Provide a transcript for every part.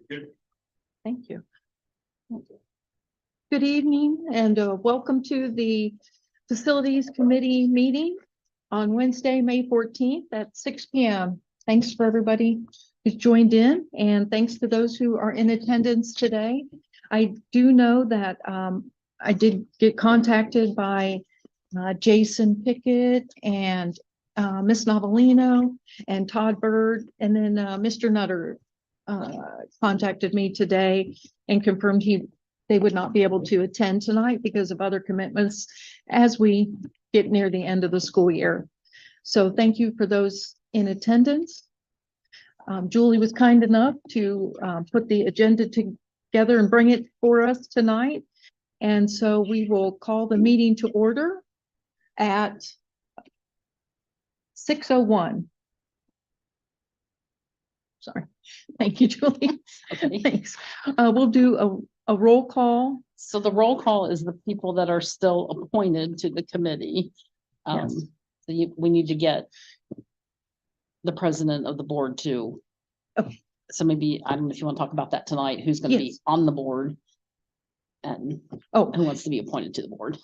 Thank you. Good evening and welcome to the Facilities Committee meeting on Wednesday, May 14th at 6 p.m. Thanks for everybody who's joined in, and thanks to those who are in attendance today. I do know that I did get contacted by Jason Pickett and Miss Novelino and Todd Bird, and then Mr. Nutter contacted me today and confirmed they would not be able to attend tonight because of other commitments as we get near the end of the school year. So thank you for those in attendance. Julie was kind enough to put the agenda together and bring it for us tonight. And so we will call the meeting to order at 6:01. Sorry. Thank you, Julie. Okay. Thanks. We'll do a roll call. So the roll call is the people that are still appointed to the committee. Yes. So we need to get the president of the board too. Okay. So maybe, I don't know if you want to talk about that tonight, who's going to be Yes. on the board and Oh, who wants to be appointed to the board.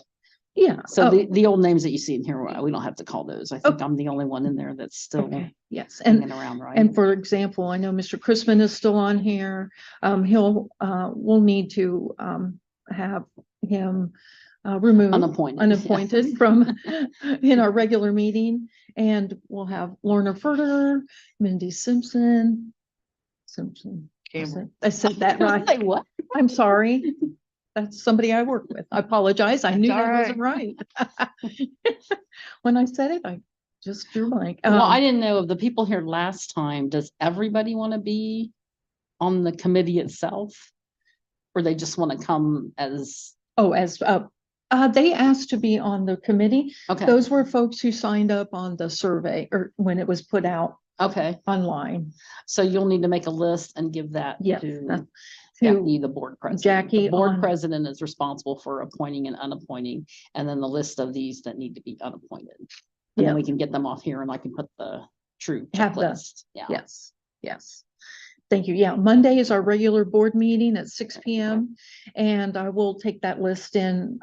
yeah. So Oh, the old names that you see in here, we don't have to call those. I think Okay. I'm the only one in there that's still okay. Yes. hanging around, right? And for example, I know Mr. Chrisman is still on here. We'll need to have him removed, unappointed from in our regular meeting. And we'll have Lorna Furter, Mindy Simpson. I said that right. Like what? I'm sorry. That's somebody I work with. I apologize. I knew that wasn't right. When I said it, I just drew blank. Well, I didn't know of the people here last time. Does everybody want to be on the committee itself? Or they just want to come as, They asked to be on the committee. okay, Those were folks who signed up on the survey or when it was put out okay. online. So you'll need to make a list and give that Yes, to to Jackie, the board president. Jackie The board on- president is responsible for appointing and unappointing, and then the list of these that need to be unappointed. And Yeah. then we can get them off here and I can put the true Have the- checklist. Yeah. Yes, yes. Thank you. Yeah, Monday is our regular board meeting at 6 p.m. And I will take that list in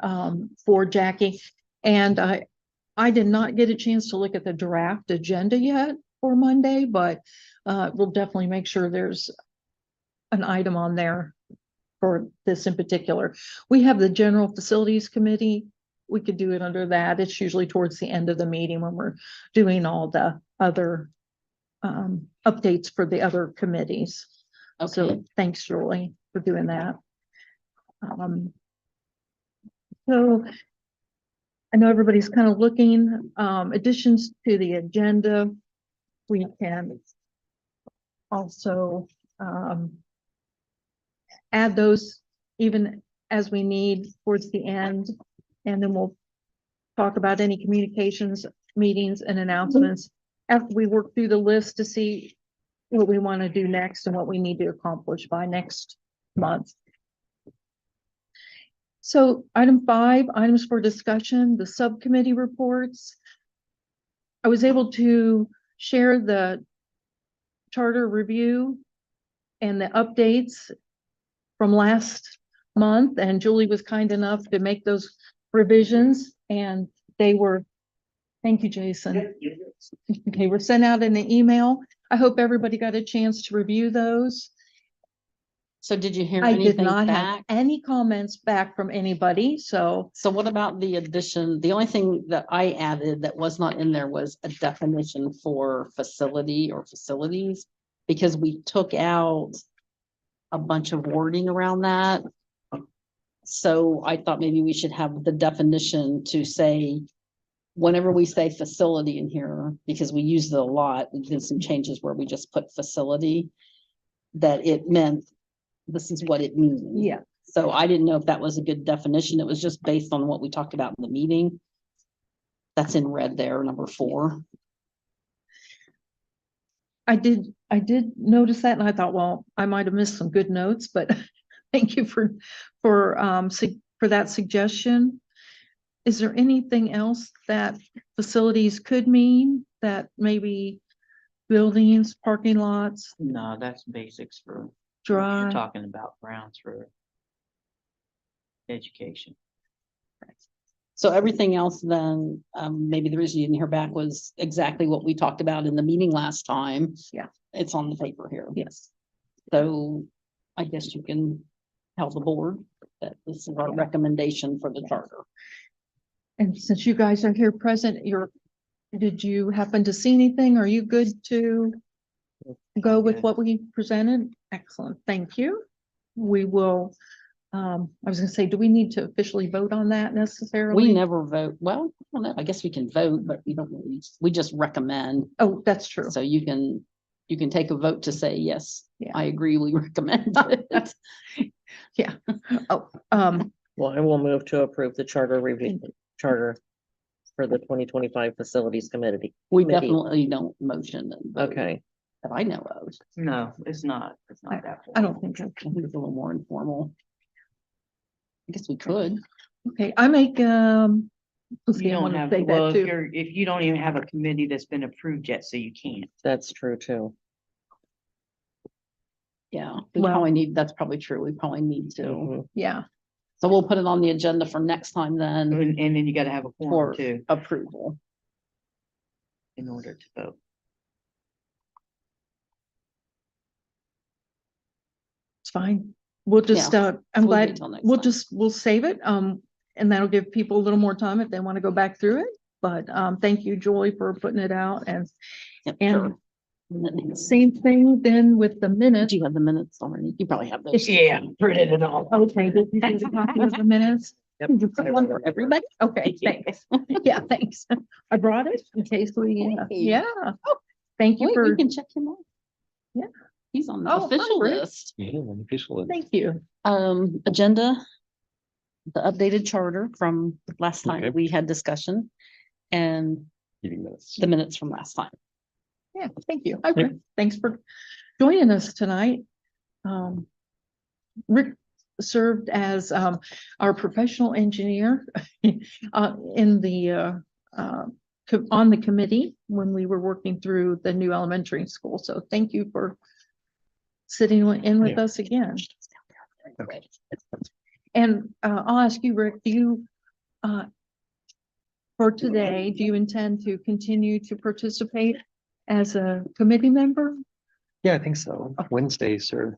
for Jackie. And I did not get a chance to look at the draft agenda yet for Monday, but we'll definitely make sure there's an item on there for this in particular. We have the General Facilities Committee. We could do it under that. It's usually towards the end of the meeting when we're doing all the other updates for the other committees. Okay. So thanks, Julie, for doing that. So I know everybody's kind of looking, additions to the agenda. We can also add those even as we need towards the end, and then we'll talk about any communications, meetings and announcements after we work through the list to see what we want to do next and what we need to accomplish by next month. So item 5, items for discussion, the subcommittee reports. I was able to share the charter review and the updates from last month, and Julie was kind enough to make those revisions, and they were, thank you, Jason. They were sent out in an email. I hope everybody got a chance to review those. So did you hear I did anything not have back? any comments back from anybody, so So what about the addition? The only thing that I added that was not in there was a definition for facility or facilities, because we took out a bunch of wording around that. So I thought maybe we should have the definition to say, whenever we say facility in here, because we used it a lot, we did some changes where we just put facility, that it meant this is what it means. yeah. So I didn't know if that was a good definition. It was just based on what we talked about in the meeting. That's in red there, number 4. I did notice that, and I thought, well, I might have missed some good notes, but thank you for that suggestion. Is there anything else that facilities could mean that maybe buildings, parking lots, No, that's basics for dry. You're talking about grounds for education. So everything else then, maybe the reason you didn't hear back was exactly what we talked about in the meeting last time. Yeah. It's on the paper here. Yes. So I guess you can tell the board that this is our Yeah. recommendation for the Yes. charter. And since you guys are here present, did you happen to see anything? Are you good to go with Good. what we presented? Excellent. Thank you. We will, I was gonna say, do we need to officially vote on that necessarily? We never vote. Well, I don't know. I guess we can vote, but we don't really, we just recommend. Oh, that's true. So you can take a vote to say, yes, Yeah. I agree, we recommend it. Oh, Well, I will move to approve the charter review, charter for the 2025 Facilities Committee. We Committee. definitely don't motion and vote Okay, that I know of. No, it's not that. I don't think so. I think it's a little more informal. I guess we could. Okay, I make, let's see, You I don't want to have, say well, that if too. you don't even have a committee that's been approved yet, so you can't. that's true too. Yeah, we Well- probably need, that's probably true. We probably need to. Mhm. Yeah, So we'll put it on the agenda for next time then And then you gotta have a for quorum too, approval. in order to vote. it's fine. We'll just, I'm We'll wait glad, till next we'll time. just, we'll save it. And that'll give people a little more time if they want to go back through it. But, thank you, Julie, for putting it out and Yep, and- sure. And then- same thing then with the minutes. Do you have the minutes already? You probably have those. Yeah, printed it all. Okay, did you get a copy of the minutes? Yep. Did you put one for everybody? Okay, thanks. Yeah, thanks. I brought it in case we, Hey. yeah. Thank you Wait, for, we can check him out. Yeah. He's on the Oh, hi, official Rick. list. thank you. Agenda. The updated charter from last time Okay. we had discussion and Meeting minutes. the minutes from last time. Yeah, thank you. Hi, Rick. Thanks for joining us tonight. Rick served as our professional engineer in the on the committee when we were working through the new elementary school. So thank you for sitting in with Yeah. us again. And I'll ask you, Rick, do you for today, do you intend to continue to participate as a committee member? Yeah, I think so. Wednesdays are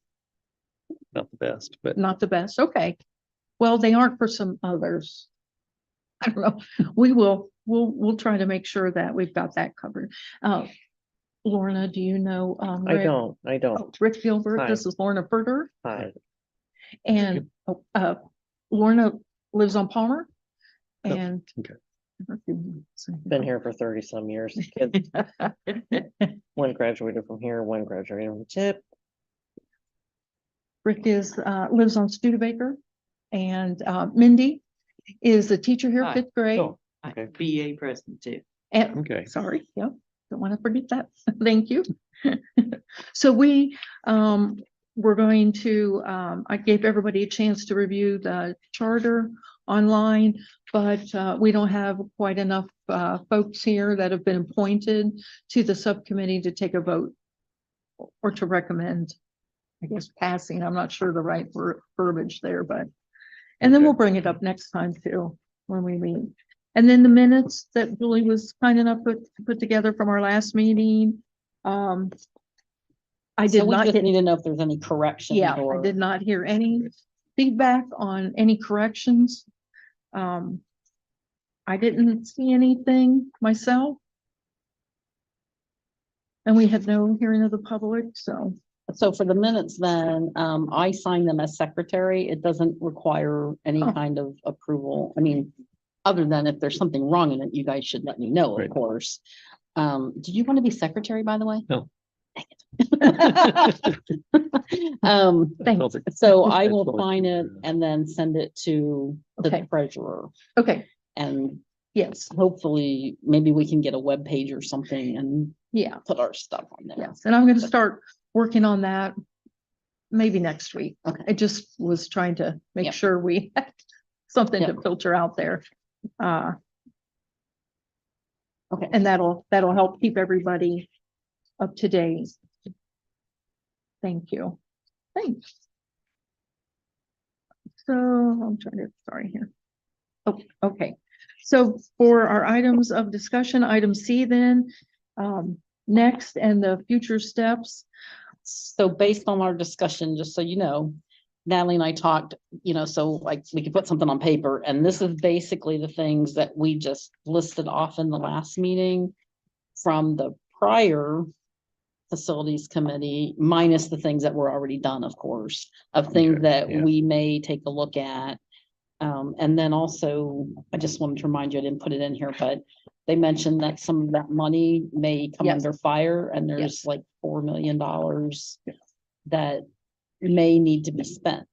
not the best, but Not the best, okay. Well, they aren't for some others. I don't know, we'll try to make sure that we've got that covered. Lorna, do you know? I Rick? don't, Oh, Rick Gilbert, Hi. this is Lorna Furter, Hi. and Lorna lives on Palmer. Oh, And. okay. Been here for 30 some years. Kids, one graduated from here, one graduated from Tip. Rick is, lives on Studebaker, and Mindy is a teacher here, Hi. fifth grade. Oh, I Okay. BA president too. And, okay. sorry, yeah, don't want to forget that. Thank you. So we're going to, I gave everybody a chance to review the charter online, but we don't have quite enough folks here that have been appointed to the subcommittee to take a vote or to recommend, I guess, passing. I'm not sure the right verbiage there, but, and then Okay. we'll bring it up next time too, when we meet. And then the minutes that Julie was kind enough to put together from our last meeting. I So did we not just get, need to know if there's any corrections yeah, I or. did not hear any feedback on any corrections. I didn't see anything myself. And we had no hearing of the public, so, So for the minutes then, I sign them as secretary. It doesn't require any Oh. kind of approval. I mean, other than if there's something wrong in it, you guys should let me know, of Right. course. Did you want to be secretary, by the way? No. Dang it. thanks. So I That's will what- sign it and then send it to the Okay. treasurer. Okay, And yes, hopefully, maybe we can get a web page or something and yeah, put our stuff on there. yes. And I'm gonna start working on that maybe next week. Okay. I just was trying to make Yep. sure we had something to Yep. filter out there. Okay. And that'll help keep everybody up to date. Thank you. Thanks. So I'm trying to, sorry here. Oh, okay. So for our items of discussion, item C then, next and the future steps. So based on our discussion, just so you know, Natalie and I talked, so like we could put something on paper, and this is basically the things that we just listed off in the last meeting from the prior facilities committee, minus the things that were already done, of course, of things Okay, that yeah. we may take a look at. And then also, I just wanted to remind you, I didn't put it in here, but they mentioned that some of that money may come Yes. under fire, and there's like $4 million that may need to be spent.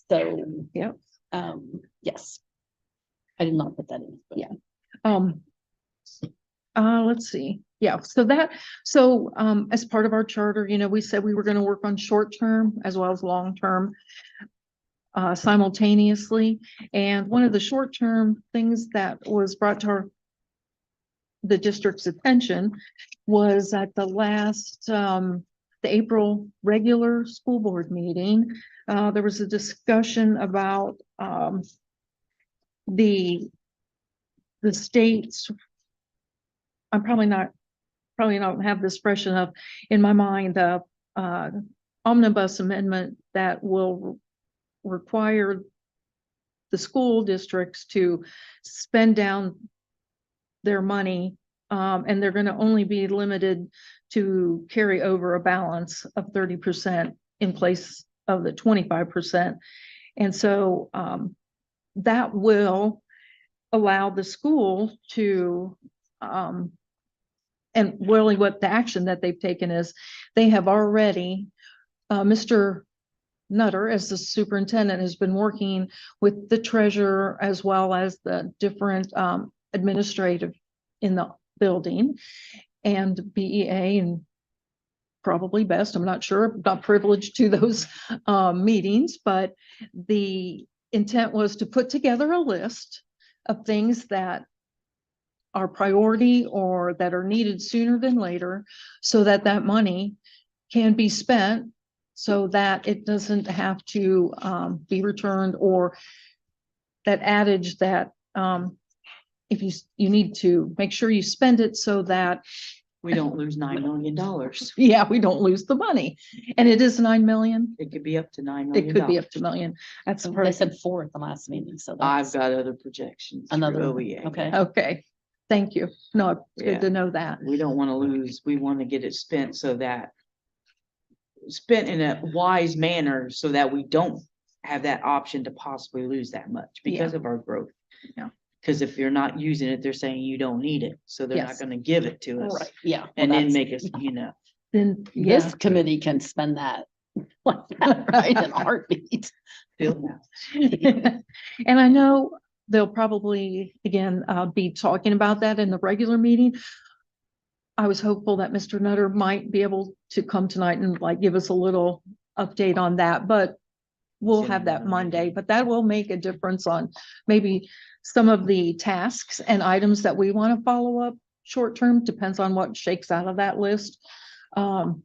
So, Yep. yes. I did not put that in. but- Yeah. Let's see. Yeah, so as part of our charter, we said we were gonna work on short-term as well as long-term simultaneously. And one of the short-term things that was brought to the district's attention was at the last, the April regular school board meeting, there was a discussion about, the state's, I'm probably don't have this fresh enough in my mind, the omnibus amendment that will require the school districts to spend down their money, and they're gonna only be limited to carry over a balance of 30% in place of the 25%. And so, that will allow the school to, and really what the action that they've taken is, they have already, Mr. Nutter, as the superintendent, has been working with the treasurer as well as the different administrative in the building and BEA and probably best, I'm not sure, I'm not privileged to those meetings, but the intent was to put together a list of things that are priority or that are needed sooner than later, so that that money can be spent so that it doesn't have to be returned, or that adage that if you need to make sure you spend it so that, We don't lose $9 million. yeah, we don't lose the money. And it is 9 million. It could be up to $9 It million. could be up to million. That's So part they of said 4 at the last meeting, so I've that's got other projections. through another, OEA. okay. Okay, thank you. No, it's Yeah. good to know that. We don't want to lose, we want to get it spent so that spent in a wise manner so that we don't have that option to possibly lose that much because of our growth. Yeah. Because if you're not using it, they're saying you don't need it, so they're not Yes. going to give it to us Right, yeah. well, and then that's- make us, Then, yeah, This committee can spend that. Like that, right, in a heartbeat. feel now. and I know they'll probably, again, be talking about that in the regular meeting. I was hopeful that Mr. Nutter might be able to come tonight and like give us a little update on that, but we'll Send have him that another Monday, meeting. but that will make a difference on maybe some of the tasks and items that we want to follow up short term, depends on what shakes out of that list. And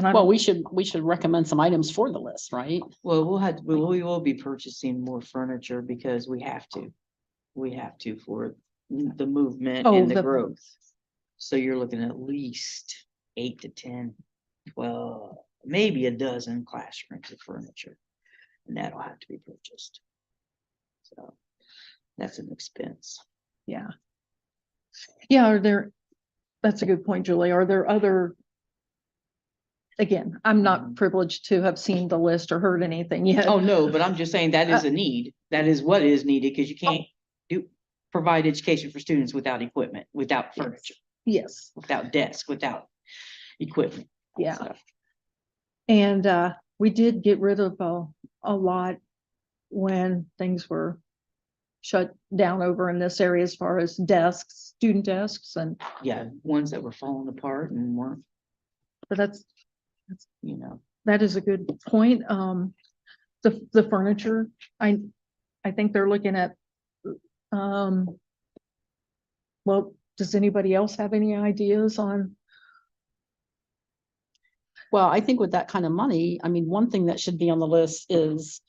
I Well, don't, we should recommend some items for the list, right? Well, we will be purchasing more furniture because we have to. We have to for the movement Oh, and the the- growth. So you're looking at least 8 to 10, 12, maybe a dozen classrooms of furniture. And that'll have to be purchased. So that's an expense. yeah. That's a good point, Julie. Are there other? Again, I'm not privileged to have seen the list or heard anything yet. Oh, no, but I'm just saying that is a need. That is what is needed because you can't provide education for students without equipment, without furniture, Yes, without desks, without equipment. yeah. So, And we did get rid of a lot when things were shut down over in this area as far as desks, student desks, and yeah, ones that were falling apart and weren't, but that is a good point. The furniture, I think they're looking at, well, does anybody else have any ideas on? Well, I think with that kind of money, I mean, one thing that should be on the list is,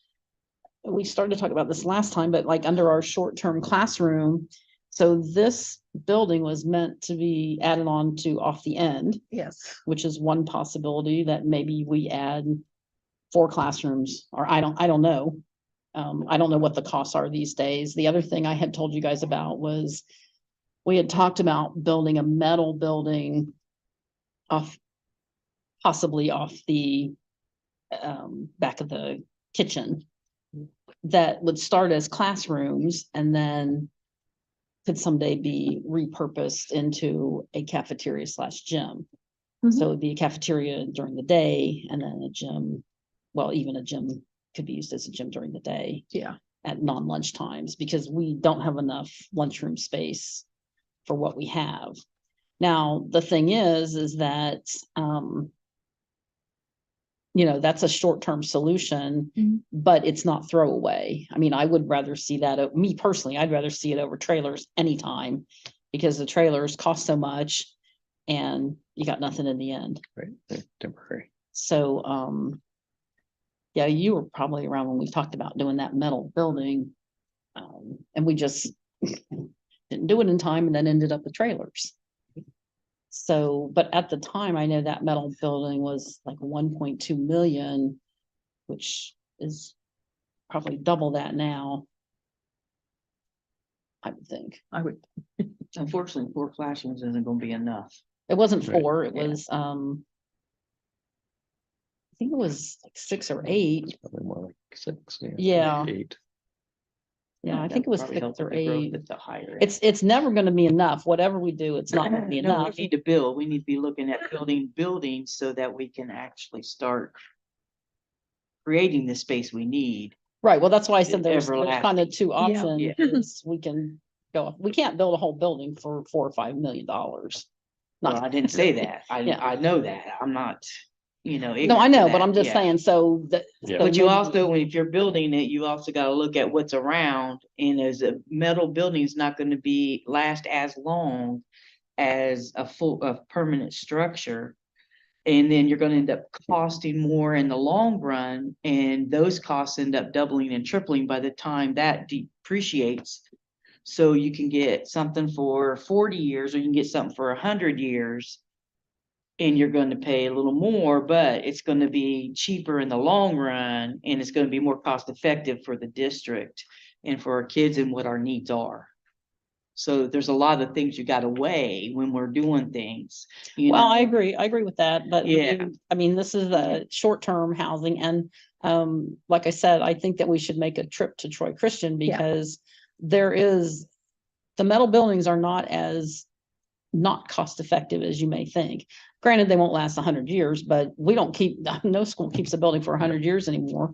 we started to talk about this last time, but like under our short-term classroom. So this building was meant to be added on to off the end, Yes. which is one possibility that maybe we add 4 classrooms, or I don't know. I don't know what the costs are these days. The other thing I had told you guys about was we had talked about building a metal building off, possibly off the back of the kitchen that would start as classrooms and then could someday be repurposed into a cafeteria / gym. Mhm. So it'd be a cafeteria during the day and then a gym. Well, even a gym could be used as a gym during the day Yeah. at non-lunch times because we don't have enough lunchroom space for what we have. Now, the thing is that, that's a short-term solution, Mhm. but it's not throwaway. I mean, I would rather see that, me personally, I'd rather see it over trailers anytime because the trailers cost so much and you got nothing in the end. Right, they're temporary. So, yeah, you were probably around when we talked about doing that metal building. And we just didn't do it in time and then ended up with trailers. So, but at the time, I know that metal building was like 1.2 million, which is probably double that now. I would think. I would, Unfortunately, 4 classrooms isn't gonna be enough. It wasn't Right. 4, it Yeah. was, I think it was like 6 or 8. Probably more like 6. Yeah. 8. Yeah, I That think it would was probably 6 help with or the growth 8. at the higher end. It's never gonna be enough. Whatever we do, it's not gonna be No, we enough. need to build. We need to be looking at building buildings so that we can actually start creating the space we need. Right, well, that's why I said there's kind everlasting. of 2 options. Yeah. is we can go, we can't build a whole building for $4 or $5 million. Well, Not, I didn't say that. Yeah. I know that. I'm not, no, I ignorant to know, but that. I'm just Yeah. saying, so that. Yeah. so But you maybe- also, if you're building it, you also gotta look at what's around, and as a metal building is not gonna last as long as a permanent structure. And then you're gonna end up costing more in the long run, and those costs end up doubling and tripling by the time that depreciates. So you can get something for 40 years, or you can get something for 100 years. And you're going to pay a little more, but it's going to be cheaper in the long run, and it's going to be more cost effective for the district and for our kids and what our needs are. So there's a lot of things you got to weigh when we're doing things. Well, I agree with that, but Yeah. I mean, this is a short-term housing and, like I said, I think that we should make a trip to Troy Christian Yeah. because the metal buildings are not cost effective as you may think. Granted, they won't last 100 years, but we don't no school keeps a building for 100 years anymore.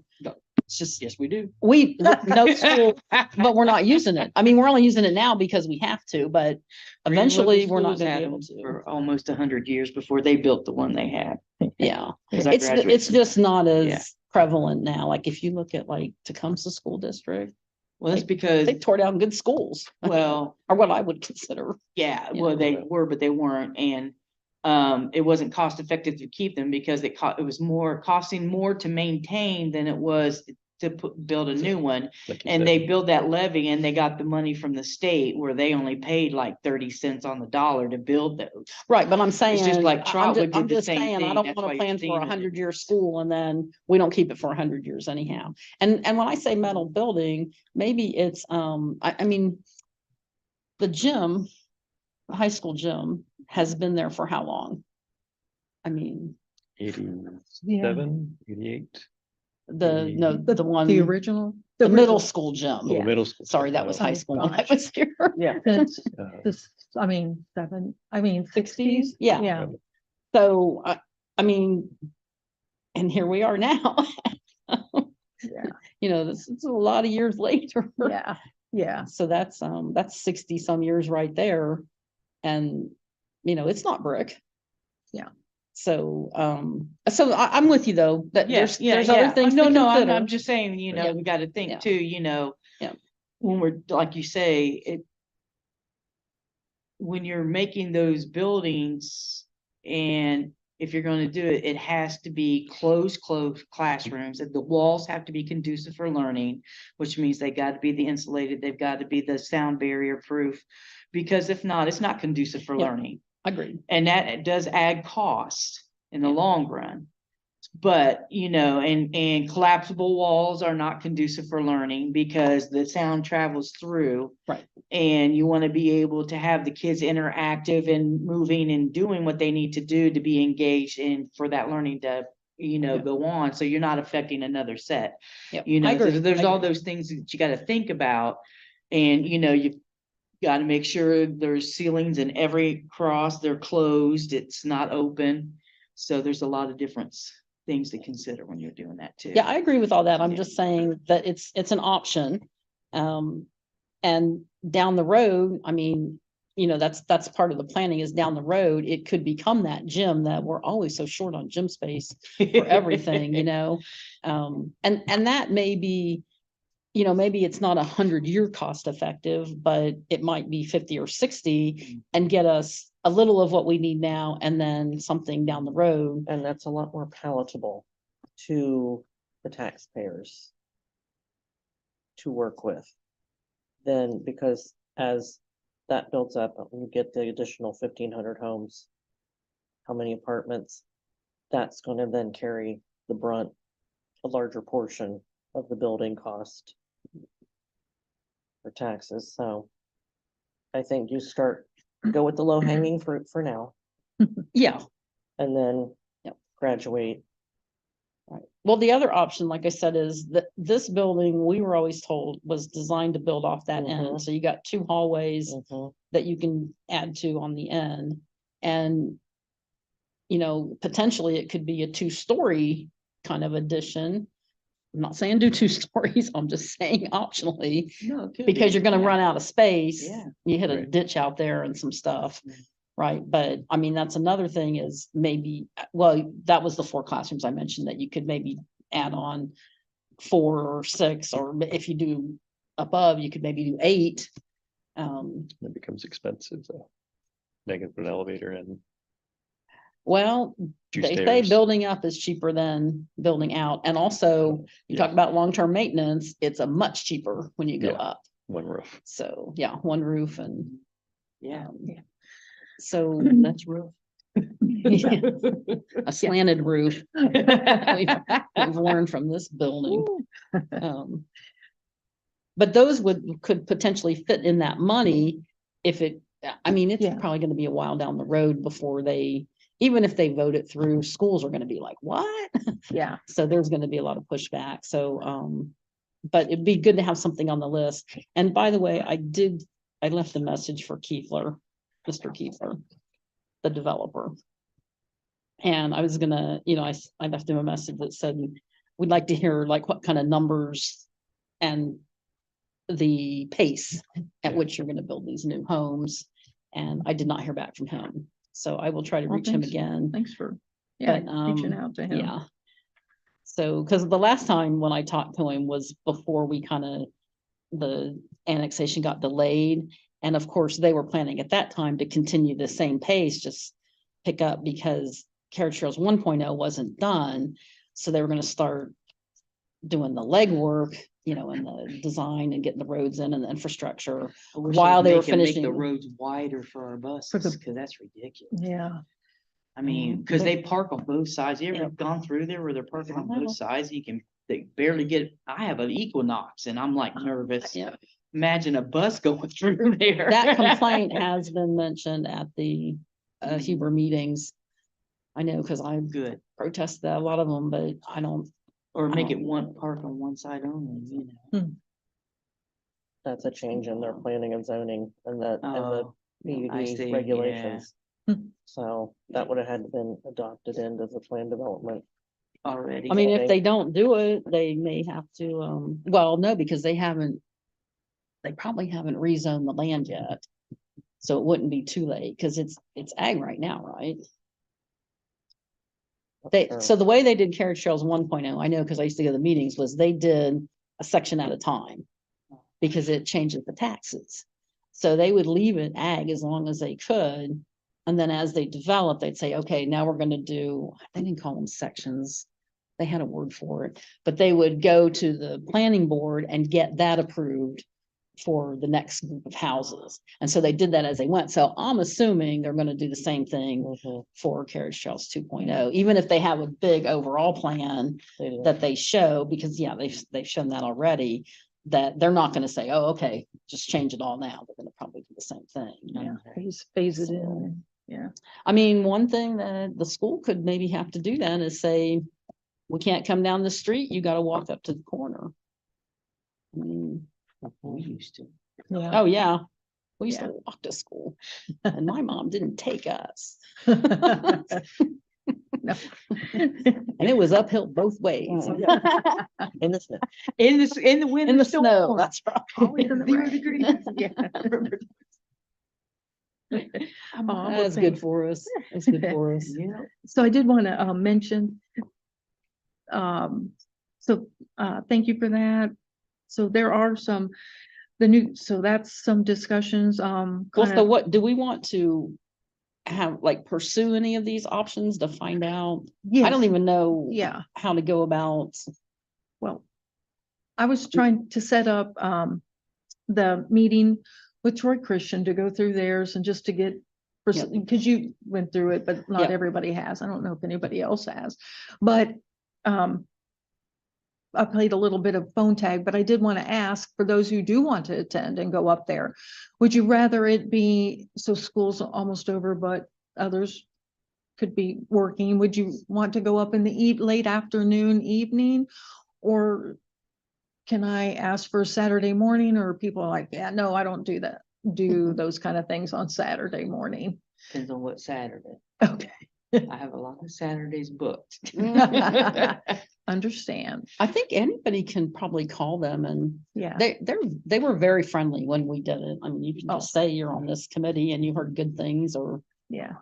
It's just, yes, we do. No school, but we're not using it. I mean, we're only using it now because we have to, but eventually we're not gonna be able to. For almost 100 years before they built the one they had. Yeah, 'Cause I it's graduated from just not Yeah. as prevalent now. Like if you look at like Tecumseh School District, Well, that's because, they tore down good schools, well, or what I would consider. yeah, You well, know, they but- were, but they weren't, and it wasn't cost effective to keep them because it was costing more to maintain than it was to build a new one. Like you And said. they built that levy and they got the money from the state where they only paid like 30 cents on the dollar to build those. Right, but I'm saying. like I'm Trotwood did I'm the just same saying, I thing. don't That's want why to you're plan seeing for the 100-year school and then we don't keep it for 100 years anyhow. And when I say metal building, maybe it's, I mean, the gym, the high school gym has been there for how long? I mean, 87, 88. no, the one, the original. the middle original. school gym. Oh, middle school. Sorry, that was high school when I gosh. was here. Yeah. Since Uh, this, I mean, 60s. Yeah. Yeah. So, I mean, and here we are now. Yeah. This is a lot of years later. Yeah. Yeah. So that's 60 some years right there. And, it's not brick. Yeah. So, I'm with you though, that there's other things to No, consider. I'm just saying, Yeah. we gotta think Yeah. too, Yeah. when we're, like you say, when you're making those buildings and if you're gonna do it, it has to be closed classrooms, and the walls have to be conducive for learning, which means they gotta be the insulated, they've got to be the sound barrier proof. Because if not, it's not conducive for Yeah. learning, Agreed. and that does add cost in the long run. But, and collapsible walls are not conducive for learning because the sound travels through. Right. And you want to be able to have the kids interactive and moving and doing what they need to do to be engaged in for that learning to, Yeah. go on. So you're not affecting another set. Yep. You I know, so agree. there's I all agree. those things that you got to think about. And, you've got to make sure there's ceilings in every cross, they're closed, it's not open. So there's a lot of different things to consider when you're doing that too. Yeah, I agree with all that. I'm Yeah. just saying that it's an option. And down the road, I mean, that's part of the planning is down the road, it could become that gym that we're always so short on gym space for everything, and that may be, maybe it's not 100-year cost effective, but it might be 50 or 60 and get us a little of what we need now and then something down the road. And that's a lot more palatable to the taxpayers to work with. Then, because as that builds up, you get the additional 1,500 homes. How many apartments? That's gonna then carry the brunt, a larger portion of the building cost for taxes, so I think you go with the low hanging fruit for now, Yeah. and then Yep. graduate. Right. Well, the other option, like I said, is that this building, we were always told, was designed to build off that end. Mhm. So you got 2 hallways Mhm. that you can add to on the end. And, potentially it could be a 2-story kind of addition. I'm not saying do 2 stories, I'm just saying optionally, No, it could because be, you're gonna yeah. run out of space. Yeah. You hit a Right. ditch out there and some stuff. Yeah. Right, but I mean, that's another thing is maybe, well, that was the 4 classrooms I mentioned that you could maybe add on 4 or 6, or if you do above, you could maybe do 8. It becomes expensive, though. Negative an elevator and Well, 2 they say stairs. building up is cheaper than building out, and also you Yeah. talk about long-term maintenance, it's a much cheaper when you go Yeah. up. One roof. So, yeah, 1 roof and, Yeah. so That's rough. a slanted roof. We've learned from this building. Um, But those could potentially fit in that money if I mean, it's Yeah. probably gonna be a while down the road before even if they vote it through, schools are gonna be like, what? Yeah. So there's gonna be a lot of pushback, so, but it'd be good to have something on the list. And by the way, I left a message for Mr. Kiefler, the developer. And I was gonna, I left him a message that said, we'd like to hear like what kind of numbers and the pace at which you're gonna build these new homes. And I did not hear back from him, so I will try to Well, reach him thanks. again. Thanks for, yeah, But, reaching out to him. Yeah. So, because the last time when I talked to him was before the annexation got delayed. And of course, they were planning at that time to continue the same pace, just pick up because Carriage Trails 1.0 wasn't done. So they were gonna start doing the legwork, and the design and getting the roads in and the infrastructure. I wish While they'd they were make the finishing- roads wider for our buses, because that's ridiculous. Yeah. I mean, because they park on both sides. You ever gone through there where they're parking on I know. both sides? They barely get, I have an Equinox and I'm like nervous. Yeah. Imagine a bus going through there. That complaint has been mentioned at the Huber meetings. I know, because I Good. protested a lot of them, but I don't, Or make it Oh. one park on one side only. That's a change in their planning and zoning and the Oh, I see, PUD yeah. regulations. Hmm. So that would have had been adopted into the plan development. Already. I mean, if Okay. they don't do it, they may have to, well, no, because they probably haven't rezoned the land yet. So it wouldn't be too late, because it's ag right now, right? Sure. So the way they did Carriage Trails 1.0, I know because I used to go to the meetings, was they did a section at a time. Because it changes the taxes. So they would leave it ag as long as they could. And then as they develop, they'd say, okay, now we're gonna do, they didn't call them sections. They had a word for it, but they would go to the planning board and get that approved for the next group of houses. And so they did that as they went. So I'm assuming they're gonna do the same thing Mhm, for Carriage Trails 2.0, even if they have a big overall plan they do. that they show, because yeah, they've shown that already, that they're not gonna say, oh, okay, just change it all now. They're gonna probably do the same thing. Yeah, phase it So- in. Yeah. I mean, one thing that the school could maybe have to do then is say, we can't come down the street, you gotta walk up to the corner. I mean, We used to. Yeah. oh yeah, we used Yeah. to walk to school and my mom didn't take us. No. And it was uphill both ways. In the snow. In the wind. In the and snow, storm. that's right. Always in the 0 rain. degrees. Yeah. I remember. Oh, well, That's good thanks. for us. That's good for us. Yeah. So I did want to mention. So thank you for that. So there are some, so that's some discussions, Well, kind so of, what, do we want to have, like, pursue any of these options to find out? I don't yes, even know yeah, how to go about. well, I was trying to set up the meeting with Troy Christian to go through theirs and just to get, Yep. because you went through it, but not Yep. everybody has. I don't know if anybody else has, but I played a little bit of phone tag, but I did want to ask for those who do want to attend and go up there. Would you rather it be, so school's almost over, but others could be working? Would you want to go up in the late afternoon, evening? Or can I ask for Saturday morning, or people are like, yeah, no, I don't do that, do those kind of things on Saturday morning? Depends on what Saturday. Okay, I have a lot of Saturdays booked. understand. I think anybody can probably call them, and Yeah, they were very friendly when we did it. I mean, you can Oh. just say you're on this committee and you heard good things, or yeah.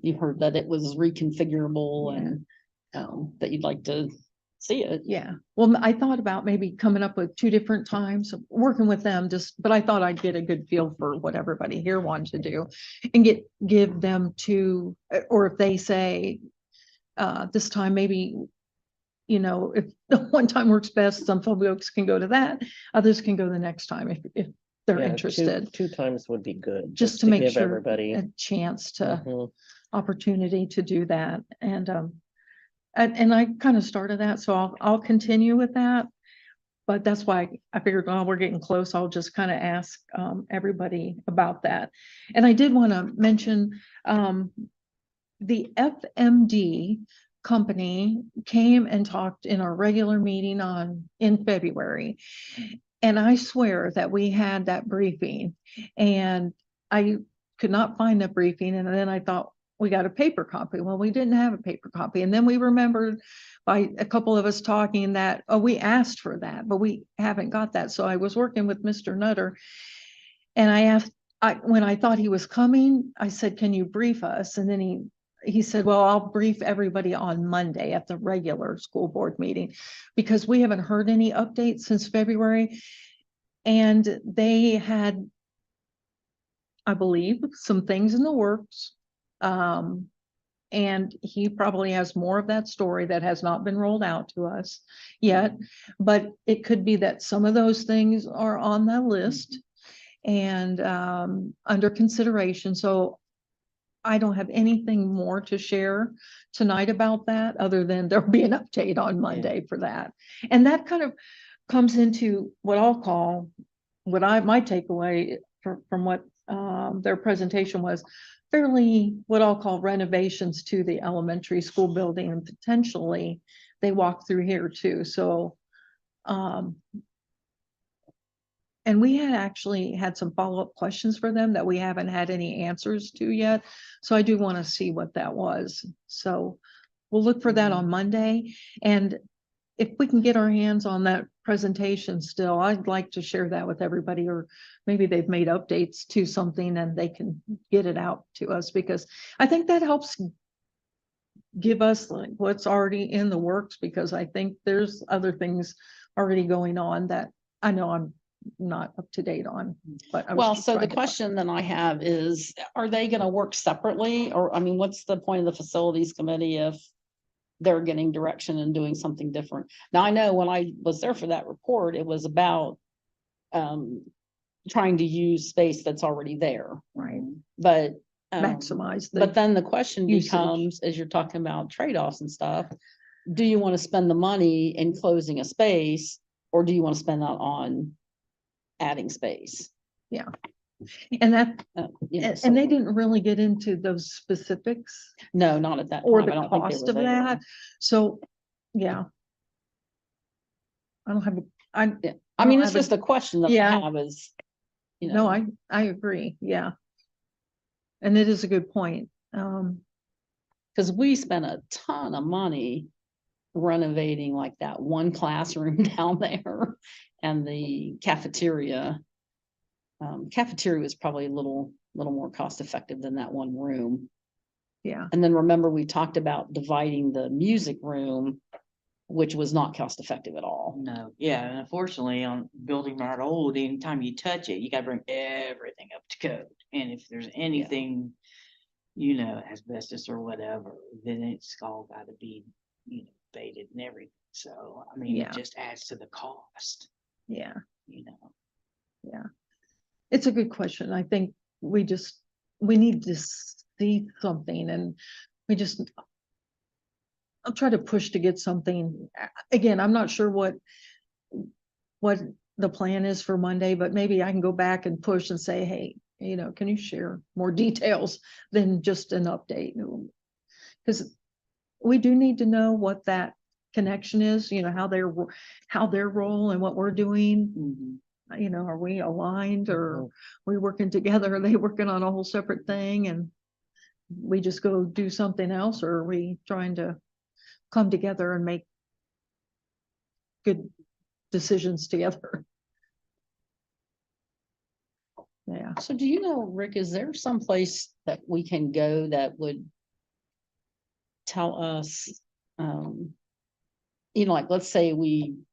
you heard that it was reconfigurable Yeah. and that you'd like to see it. Yeah, well, I thought about maybe coming up with two different times, working with them, but I thought I'd get a good feel for what everybody here wanted to do. And give them two, or if they say, this time, maybe, if the one time works best, some folks can go to that, others can go the next time if they're Yeah, interested. Two times would be good. Just to make give sure everybody. a chance to, Mhm. opportunity to do that. And I kind of started that, so I'll continue with that. But that's why I figured, oh, we're getting close. I'll just kind of ask everybody about that. And I did want to mention the FMD company came and talked in our regular meeting in February. And I swear that we had that briefing, and I could not find the briefing. And then I thought, we got a paper copy. Well, we didn't have a paper copy. And then we remembered by a couple of us talking that, oh, we asked for that, but we haven't got that. So I was working with Mr. Nutter, and I asked, when I thought he was coming, I said, can you brief us? And then he said, well, I'll brief everybody on Monday at the regular school board meeting, because we haven't heard any updates since February. And they had, I believe, some things in the works. And he probably has more of that story that has not been rolled out to us yet, but it could be that some of those things are on the list and under consideration. So I don't have anything more to share tonight about that, other than there'll be an update on Monday for that. And that kind of comes into what I'll call, my takeaway from what their presentation was, fairly what I'll call renovations to the elementary school building, and potentially they walk through here too. So, and we had actually had some follow-up questions for them that we haven't had any answers to yet. So I do want to see what that was. So we'll look for that on Monday. And if we can get our hands on that presentation still, I'd like to share that with everybody, or maybe they've made updates to something and they can get it out to us, because I think that helps give us like what's already in the works, because I think there's other things already going on that I know I'm not up to date on, but. I was Well, just so the trying to find- question then I have is, are they gonna work separately? Or, I mean, what's the point of the facilities committee if they're getting direction and doing something different? Now, I know when I was there for that report, it was about trying to use space that's already there, Right, but maximize the. but then the question usage. becomes, as you're talking about trade-offs and stuff, do you want to spend the money in closing a space, or do you want to spend that on adding space? And that, You know, and they so- didn't really get into those specifics No, not at that or time. the I don't think they cost were of there. that. So, yeah. I don't have, I, Yeah, I I mean, don't it's have a- just a question that I Yeah. have is, you no, know, I agree, yeah. And it is a good point. because we spent a ton of money renovating like that one classroom down there and the cafeteria. Cafeteria was probably a little more cost effective than that one room. Yeah, And then remember, we talked about dividing the music room, which was not cost effective at all. No, yeah, and unfortunately, on building that old, anytime you touch it, you gotta bring everything up to code. And if there's anything, you know, asbestos or whatever, then it's all gotta be, you know, baited and everything. So, I mean, Yeah. it just adds to the cost, yeah, you know. yeah. It's a good question. I think we need to see something and we just. I'll try to push to get something. Again, I'm not sure what the plan is for Monday, but maybe I can go back and push and say, hey, you know, can you share more details than just an update? Because we do need to know what that connection is, you know, how their role and what we're doing. You know, are we aligned or we working together? Are they working on a whole separate thing and we just go do something else? Or are we trying to come together and make good decisions together? Yeah, So do you know, Rick, is there some place that we can go that would tell us, you know, like, let's say I'm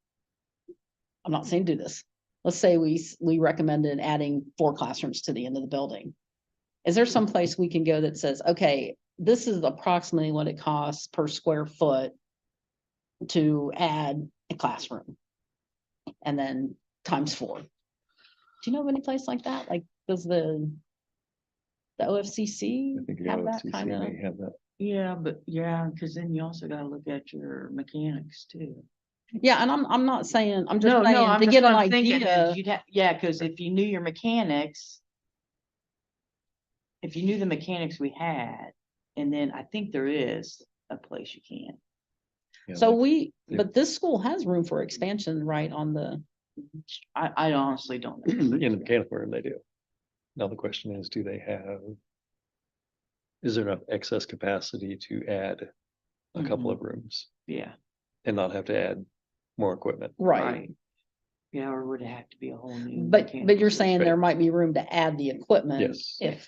not saying do this. Let's say we recommended adding 4 classrooms to the end of the building. Is there some place we can go that says, okay, this is approximately what it costs per square foot to add a classroom? And then times 4. Do you know of any place like that? Like, does the OFCC I think have that OFCC kind of? may have that. Yeah, but yeah, because then you also gotta look at your mechanics too. Yeah, and I'm not saying, I'm just No, saying I'm to just get what an I'm thinking is idea. you'd have, yeah, because if you knew your mechanics. If you knew the mechanics we had, and then I think there is a place you can. Yeah, So like- yeah. but this school has room for expansion, right, on the, I honestly don't know. In the mechanical room, they do. Now the question is, is there enough excess capacity to add a couple of rooms Yeah, and not have to add more equipment? right? Yeah, or would it have to be a whole new? But mechanical you're system? saying there might be room to add the equipment Yes. if,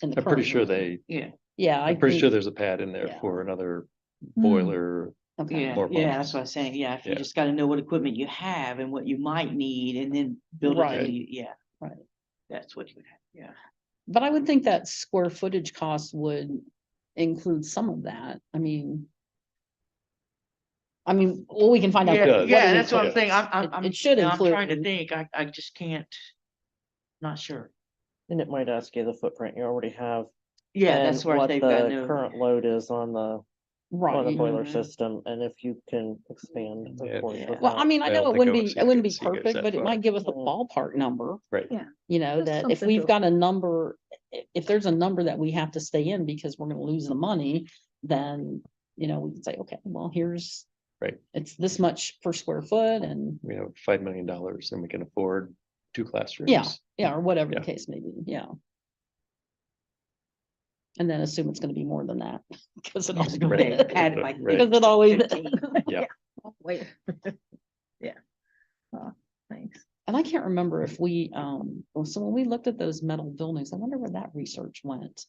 in the I'm pretty current sure room. Yeah, Yeah, I I'm pretty sure think, there's a pad in there yeah. for another Hmm. boiler. okay. yeah, More yeah, functions. that's what I'm saying. Yeah, if you Yeah. just gotta know what equipment you have and what you might need and then build it. Right. into you. Yeah. Right. That's what you would have, yeah. But I would think that square footage cost would include some of that. I mean, well, we can find out. Yeah, what Yeah, it that's what I'm includes. saying. It should I'm trying to include, think. I just can't. Not sure. And it might ask you the footprint you already have. Yeah, and that's where what they've got the no. current load is on the right. boiler Mhm. system, and if you can expand, Yeah. of course. Yeah. with Well, I that. mean, I I know don't it think wouldn't be, OFCC it wouldn't be goes that perfect, but it far. might give us a Mhm. ballpark number. Right. Yeah. You know, That's that if something we've to- got a number, if there's a number that we have to stay in because we're gonna lose the money, then, you know, we can say, okay, well, here's. Right. It's this much per square foot and, We have $5 million and we can afford 2 classrooms. yeah, or whatever the Yeah. case may be, yeah. And then assume it's gonna be more than that, because it I was always gonna say, is. add it by Right. Because it always, 15. Yeah. Wait. Yeah. Thanks. and I can't remember if we, so when we looked at those metal buildings, I wonder where that research went.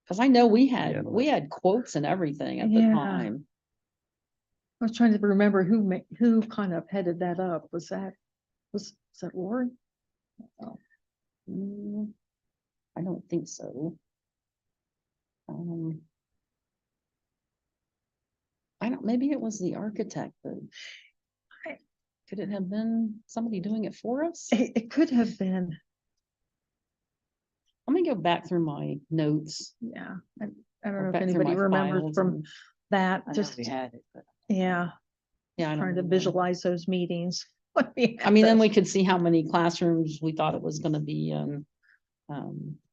Cause I know we Yeah, had, no, we had quotes and everything at the Yeah. time. I was trying to remember who kind of headed that up. Was that Lori? Mm, I don't think so. I don't, maybe it was the architect, but could it have been somebody doing it for us? It could have been, Let me go back through my notes. yeah. I don't or know if back through anybody my remembers files from and- that, I know just, we had it, but yeah, Yeah, I don't trying to know. visualize those meetings. when we I had mean, then those. we could see how many classrooms we thought it was gonna be in.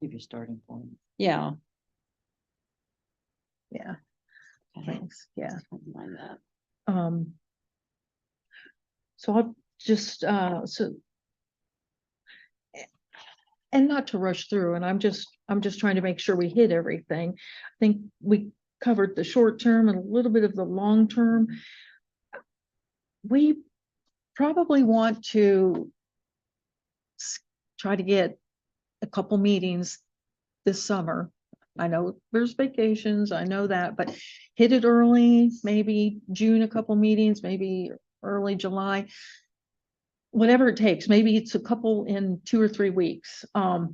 give you a starting point. Yeah. Yeah, Okay, thanks, yeah. don't mind that. So I'll just, and not to rush through, and I'm just trying to make sure we hit everything. I think we covered the short term and a little bit of the long term. We probably want to try to get a couple meetings this summer. I know there's vacations, I know that, but hit it early, maybe June, a couple meetings, maybe early July. Whatever it takes, maybe it's a couple in 2 or 3 weeks. A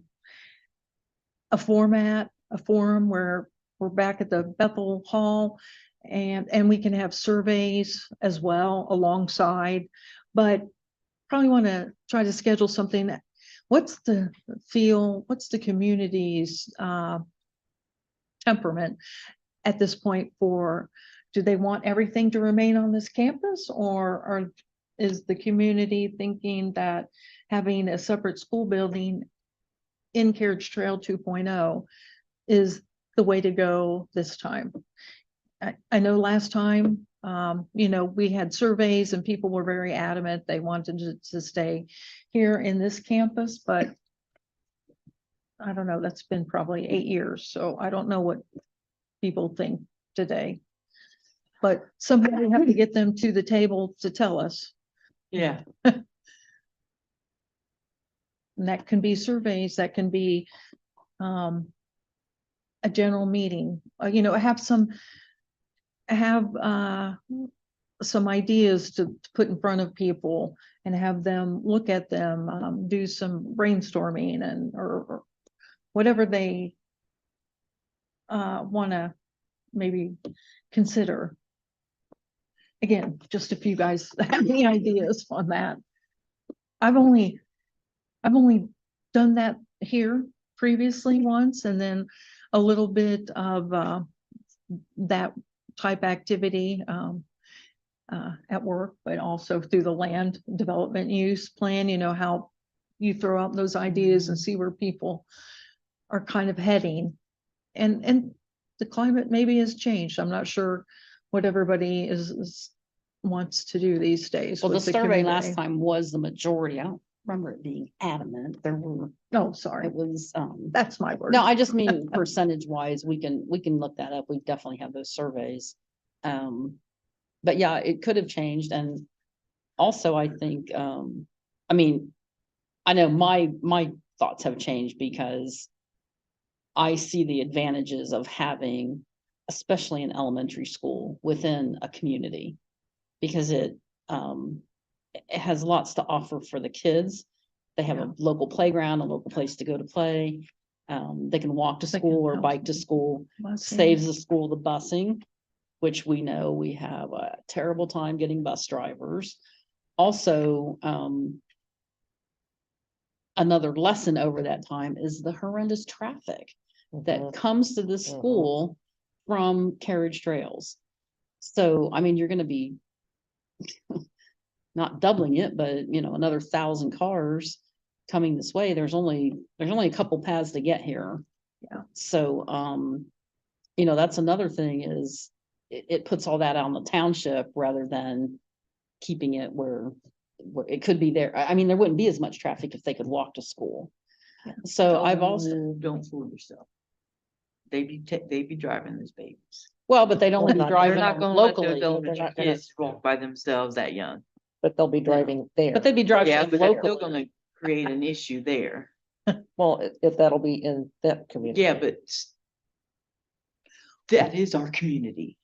forum where we're back at the Bethel Hall and we can have surveys as well alongside, but probably want to try to schedule something that, what's the feel, what's the community's temperament at this point for, do they want everything to remain on this campus, or is the community thinking that having a separate school building in Carriage Trail 2.0 is the way to go this time? I know last time, we had surveys and people were very adamant they wanted to stay here in this campus, but I don't know, that's been probably 8 years, so I don't know what people think today. But somehow we have to get them to the table to tell us. Yeah. And that can be surveys, that can be a general meeting, have some ideas to put in front of people and have them look at them, do some brainstorming or whatever they want to maybe consider. Again, just if you guys have any ideas on that. I've only done that here previously once, and then a little bit of that type activity at work, but also through the land development use plan, how you throw out those ideas and see where people are kind of heading. And the climate maybe has changed. I'm not sure what everybody wants to do these days. Well, the with survey last community. time was the majority. I don't remember it being adamant. There were, Oh, sorry, it was, that's my word. no, I just mean percentage wise, we can look that up. We definitely have those surveys. But yeah, it could have changed. And also I think, I mean, I know my thoughts have changed because I see the advantages of having, especially in elementary school, within a community. Because it has lots to offer for the kids. They have Yeah. a local playground, a local place to go to play. They can walk to They can school or help bike to them. school, saves the school the busing, which we know we have a terrible time getting bus drivers. Also, another lesson over that time is the horrendous traffic that comes to the school from carriage trails. So, I mean, you're gonna be not doubling it, but another 1,000 cars coming this way. There's only a couple paths to get here. Yeah. So, that's another thing is it puts all that out on the township rather than keeping it where it could be there. I mean, there wouldn't be as much traffic if they could walk to school. Yeah. So I've also, Don't fool yourself. They be driving those babies. well, but they'd only be They're driving They're not gonna let locally. those They're elementary not gonna- kids walk by themselves that young. But they'll be driving there. But they'd be driving Yeah, but they're still locally. gonna create an issue there. Well, if that'll be in that community. Yeah, but that is our community.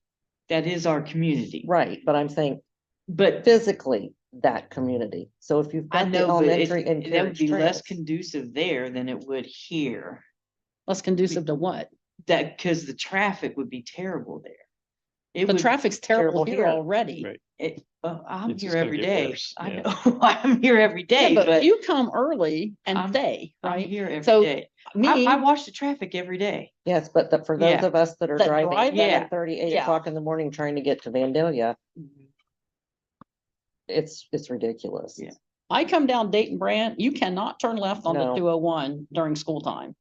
That is our community. Right, but I'm saying But physically that community. So if you've I got the know, but elementary and that would carriage be less trails, conducive there than it would here. Less conducive to what? That, because the traffic would be terrible there. It The would, traffic's terrible terrible here here. already. Right. I'm It's just here gonna every get day. worse, I yeah. know, I'm here every Yeah, day, but but you come early and I'm- stay, I'm right? here every So day. me, I watch the traffic every day. yes, but for those Yeah. of us that are That driving drive- Yeah. 7:30, 8 Yeah. o'clock in the morning trying to get to Vandalia, it's ridiculous. Yeah. I come down Dayton Brand, you cannot turn left on the No. 201 during school time.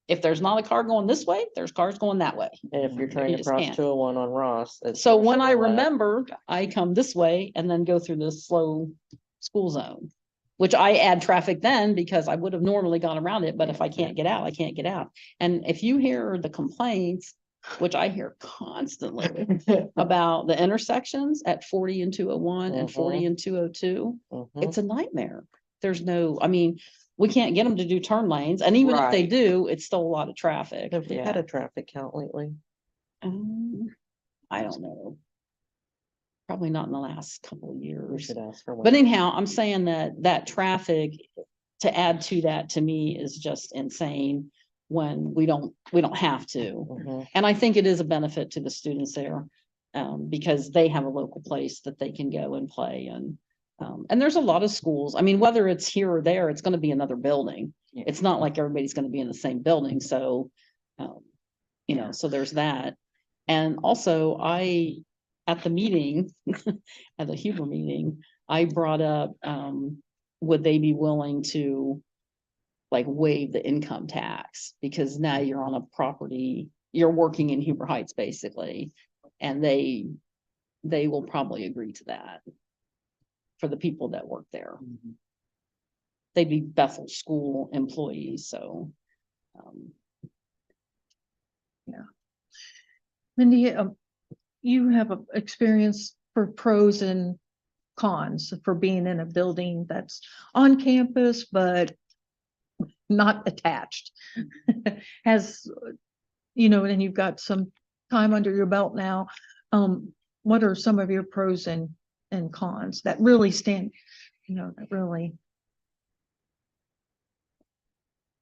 If there's not a car going this way, there's cars going that way. And if you're trying You to just cross can't. 201 on Ross. So when I remember, remember, I come this way and then go through this slow school zone. Which I add traffic then because I would have normally gone around it, but if I can't get out, I can't get out. And if you hear the complaints, which I hear constantly about the intersections at 40 and 201 and 40 and 202, it's a nightmare. There's no, I mean, we can't get them to do turn lanes, and even if they Right. do, it's still a lot of traffic. Have we had Yeah. a traffic count lately? I don't know. Probably not in the last couple of We years. should ask for one. But anyhow, I'm saying that traffic, to add to that, to me, is just insane when we don't have to. Mhm. And I think it is a benefit to the students there, because they have a local place that they can go and play and there's a lot of schools. I mean, whether it's here or there, it's gonna be another building. Yeah. It's not like everybody's gonna be in the same building, so, so there's that. And also, at the meeting, at the Huber meeting, I brought up, would they be willing to like waive the income tax? Because now you're on a property, you're working in Huber Heights, basically, and they will probably agree to that for the people that work there. Mhm. They'd be Bethel School employees, so. Mindy, you have a experience for pros and cons for being in a building that's on campus, but not attached. Has, and you've got some time under your belt now. What are some of your pros and cons that really stand, that really?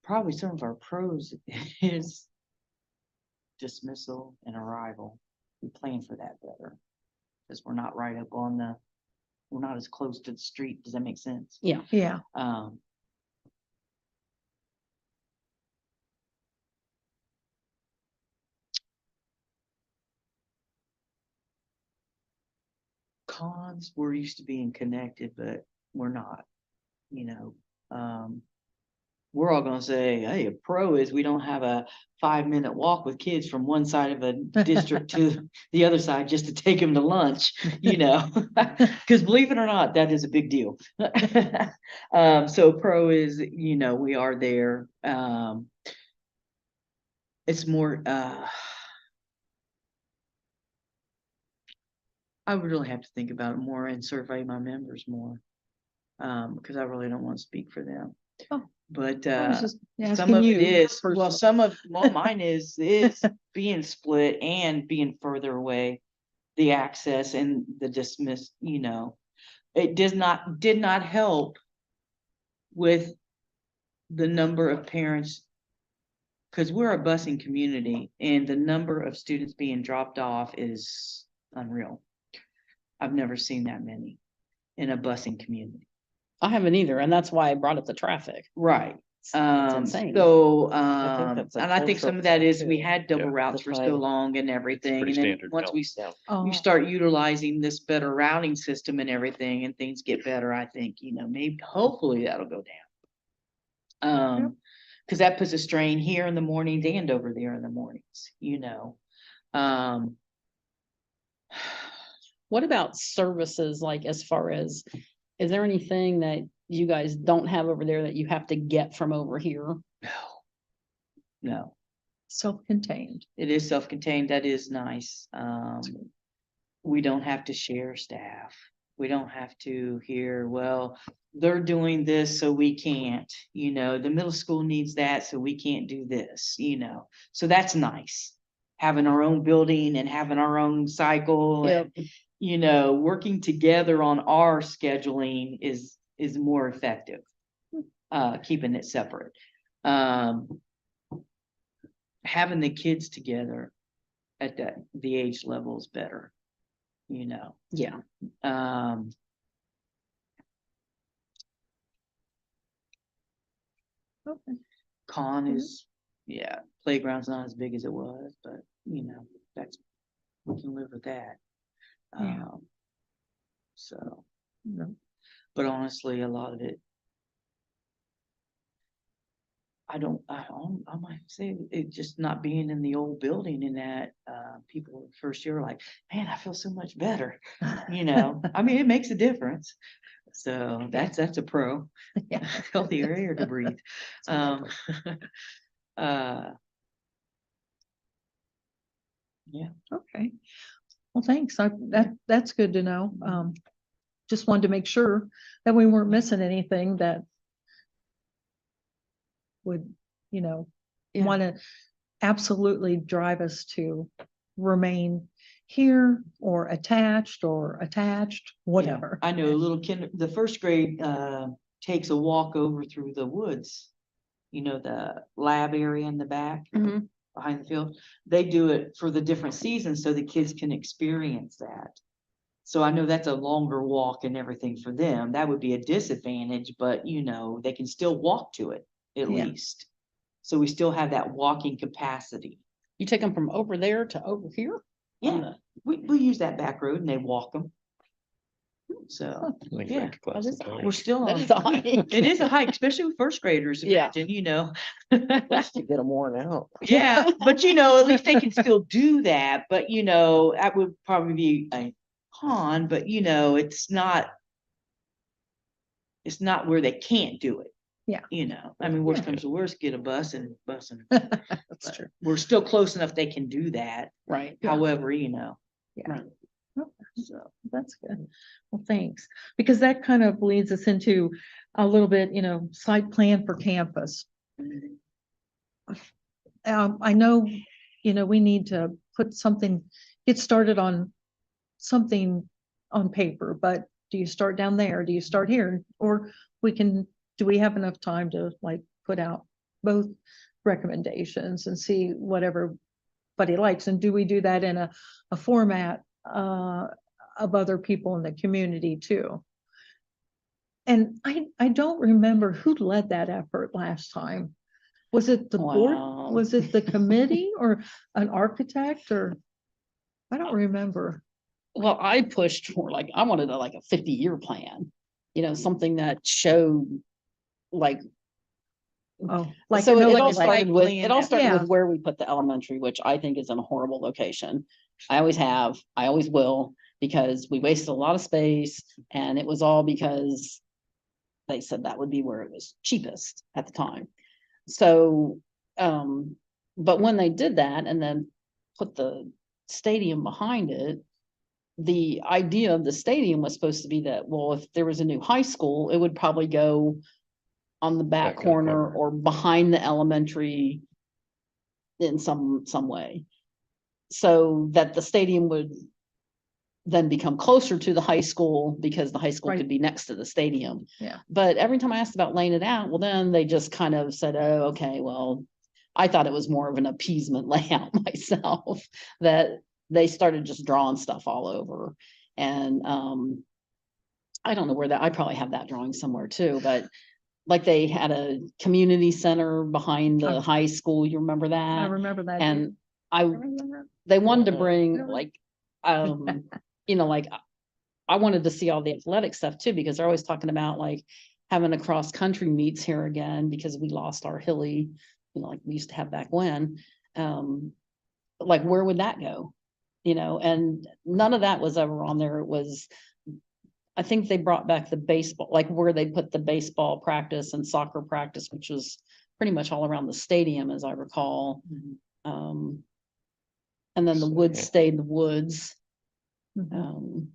Probably some of our pros is dismissal and arrival. We plan for that better. Because we're not right up on we're not as close to the street. Does that make sense? Yeah, Cons, we're used to being connected, but we're not, you know. We're all gonna say, hey, a pro is we don't have a 5-minute walk with kids from one side of a district to the other side just to take them to lunch, Because believe it or not, that is a big deal. So pro is, we are there. It's more, I would really have to think about it more and survey my members more. Because I really don't want to speak for them. Oh. But I was just some asking of it you is, personally. mine is being split and being further away. The access and the dismiss, it did not help with the number of parents. Cause we're a busing community and the number of students being dropped off is unreal. I've never seen that many in a busing community. I haven't either, and that's why I brought up the traffic. Right. It's insane. So, that's a and I think some cultural of that thing is we too. had double Yeah. routes The for so time. long and everything. pretty And then standard once now. we Yeah. Oh, you start utilizing this better routing system and everything and things get better, I think, maybe hopefully that'll go down. Cause that puts a strain here in the mornings and over there in the mornings, What about services, like as far as, is there anything that you guys don't have over there that you have to get from over here? No, self-contained. it is self-contained. That is nice. We don't have to share staff. We don't have to hear, well, they're doing this, so we can't, the middle school needs that, so we can't do this, so that's nice. having our own building and having our own cycle. And, you know, working together on our scheduling is more effective. Keeping it separate. Having the kids together at the age level is better, you know. Yeah. Okay. Con is, yeah, playground's not as big as it was, but you know, we can live with that. Yeah. So, Yeah. but honestly, a lot of it. I might say it just not being in the old building in that, people the first year are like, man, I feel so much better. You know, I mean, it makes a difference. So that's a pro. Yeah. Healthier air to breathe. Um, yeah, Okay. Well, thanks. That's good to know. Just wanted to make sure that we weren't missing anything that would, you know, Yeah. want to absolutely drive us to remain here or attached, whatever. I know the first grade, takes a walk over through the woods. You know, the lab area in the back. Mhm. Behind the field, they do it for the different seasons so the kids can experience that. So I know that's a longer walk and everything for them. That would be a disadvantage, but you know, they can still walk to it at Yeah. least. So we still have that walking capacity. You take them from over there to over here? Yeah, we use that back road and they walk them. So Like Yeah. bike class is and all. we're still That on. is a hike. It is a hike, especially with first graders. Yeah. Imagine, you know. Just to get them worn out. Yeah, but you know, at least they can still do that, but you know, that would probably be a con, but you know, it's not where they can't do it. Yeah. You know, I mean, worst Yeah. comes to worst, get a bus and That's true. we're still close enough they can do that. Right. Yeah. However, you know. Yeah. Right. So, That's good. Well, thanks. Because that kind of leads us into a little bit, you know, site plan for campus. I know, you know, we need to get started on something on paper, but do you start down there? Do you start here? Or do we have enough time to like put out both recommendations and see what everybody likes? And do we do that in a format of other people in the community too? And I don't remember who led that effort last time. Was it the board? Wow. Was it the committee or an architect or? I don't remember. Well, I pushed for I wanted like a 50-year plan, you know, something that showed like. Oh, like. So no, it all like- started with, it all started Yeah. with where we put the elementary, which I think is in a horrible location. I always have, I always will, because we wasted a lot of space and it was all because they said that would be where it was cheapest at the time. So, but when they did that and then put the stadium behind it, the idea of the stadium was supposed to be that, well, if there was a new high school, it would probably go on the back Back of the corner corner. or behind the elementary in some way. So that the stadium would then become closer to the high school because the high school Right. could be next to the stadium. Yeah. But every time I asked about laying it out, well, then they just kind of said, oh, okay, well, I thought it was more of an appeasement layout myself, that they started just drawing stuff all over. And I don't know where I probably have that drawing somewhere too, but like they had a community center behind the Oh. high school. You remember I that? remember that. And I remember they wanted to Mhm. bring Really? like, you know, like I wanted to see all the athletic stuff too, because they're always talking about like having a cross country meets here again because we lost our hilly, you know, like we used to have back when. Like where would that go? You know, and none of that was ever on there. It was, I think they brought back the baseball, like where they put the baseball practice and soccer practice, which was pretty much all around the stadium, as I recall. Mhm. And then the So, woods yeah. stayed the woods. Mhm. Um,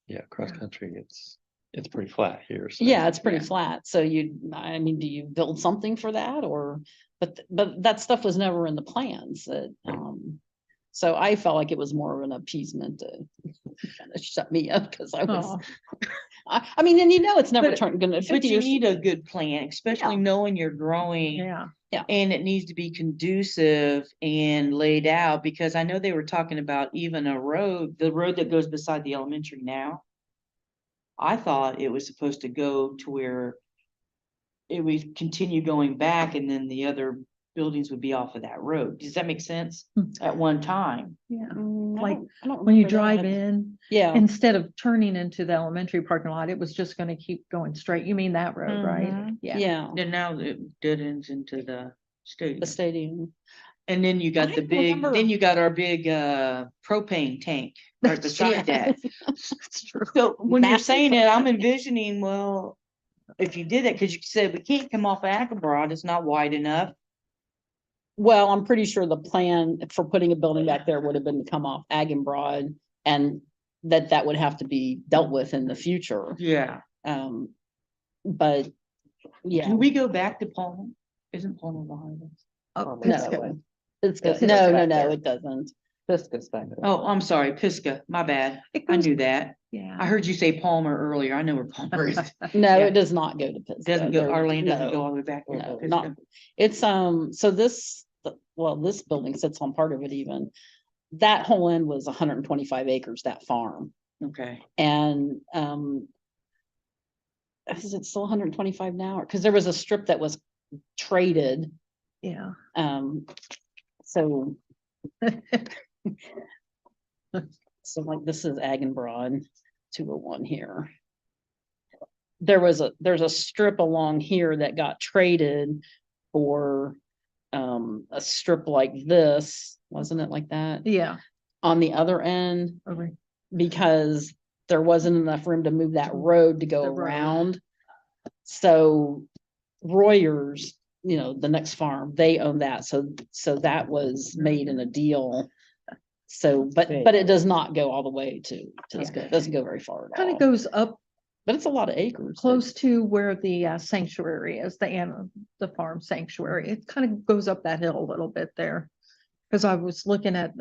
Yeah, cross country, it's It's pretty flat here. So. Yeah, it's pretty Yeah. flat. So I mean, do you build something for that or, but that stuff was never in the plans that, so I felt like it was more of an appeasement to kind of shut me up because I was, Oh, I mean, and it's never But- gonna, But 50 you years. need a good plan, especially knowing you're growing. yeah. And it needs to be conducive and laid out, because I know they were talking about even a road, the road that goes beside the elementary now. I thought it was supposed to go to where it would continue going back and then the other buildings would be off of that road. Does that make sense? Hmm. At one time? Yeah. I Like, don't When you remember drive that. in, Yeah, instead of turning into the elementary parking lot, it was just gonna keep going straight. You mean that road, right? Mhm. yeah, And now it dead ends into the stadium. the stadium. And then you got I the big, remember- then you got our big propane tank right beside that. That's true. So when you're Massive saying it, I'm envisioning, well, if you did that, because you said we can't come off of Akabroad, it's not wide enough. Well, I'm pretty sure the plan for putting a building back there would have been to come off Ag and Broad and that would have to be dealt with in the future. Yeah. But yeah, Can we go back to Palmer? Isn't Palmer behind us? Oh, No. Pisco. it's good. It's No, back no, there. it doesn't. Pisgah's back there. Oh, I'm sorry, Pisgah, my bad. It I goes- knew that. Yeah. I heard you say Palmer earlier. I know where Palmer is. No, Yeah. it does not go to Pittsburgh. Doesn't go, Arlene doesn't go all the way back. there. No, Pisgah. not, it's, so this building sits on part of it even. That whole end was 125 acres, that farm. Okay. And, is it still 125 now? Because there was a strip that was traded. Yeah. So. So like this is Ag and Broad 201 here. There's a strip along here that got traded for a strip like this, wasn't it like that? Yeah. On the other end, Okay. because there wasn't enough room to move that road to go The road. around. So Royers, the next farm, they own that. So that was made in a deal. So, but it does not go all the way to Tisco. It doesn't go very far at Kind all. of goes up But it's a lot of acres. close to where the sanctuary is, the farm sanctuary. It kind of goes up that hill a little bit there. Because I was looking at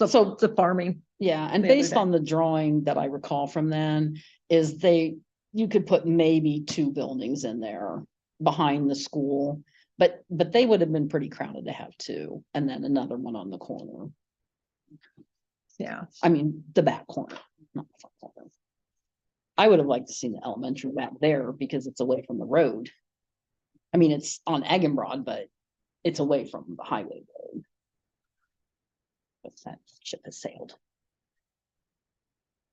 So- the farming. Yeah, and the other based day. on the drawing that I recall from then, is you could put maybe 2 buildings in there behind the school. But they would have been pretty crowded to have 2, and then another one on the corner. Yeah. I mean, the back corner, not the front corner. I would have liked to see the elementary back there because it's away from the road. I mean, it's on Eggenbrod, but it's away from the highway road. But that ship has sailed.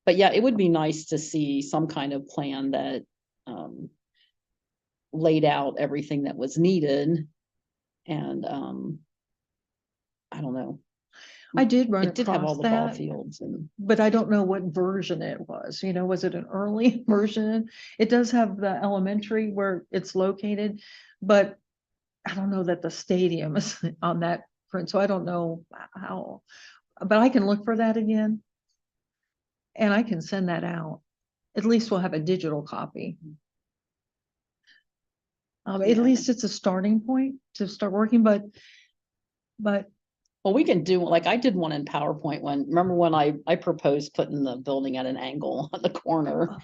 But yeah, it would be nice to see some kind of plan that laid out everything that was needed. And I don't know. I did run It did have all across the ball that, fields and but I don't know what version it was. Was it an early version? It does have the elementary where it's located, but I don't know that the stadium is on that print, so I don't know how, but I can look for that again. And I can send that out. At least we'll have a digital copy. At Yeah. least it's a starting point to start working, but well, we can do, like, I did one in PowerPoint remember when I proposed putting the building at an angle on the corner?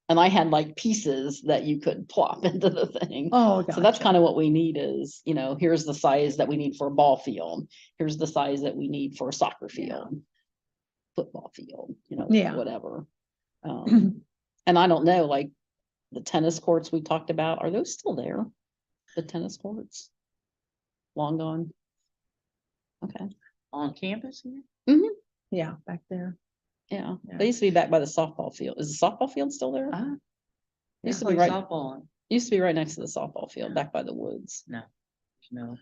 And I had like pieces that you could plop into the thing. oh, So that's gotcha. kind of what we need is, here's the size that we need for a ball field. Here's the size that we need for a soccer field. Football field, Yeah. whatever. And I don't know, like the tennis courts we talked about, are those still there? The tennis courts? Long gone? Okay, On campus here? Yeah, back there. yeah, Yeah. they used to be back by the softball field. Is the softball field still there? Ah. Used to Play be right, softball. used to be right next to the softball field, back by the woods. No.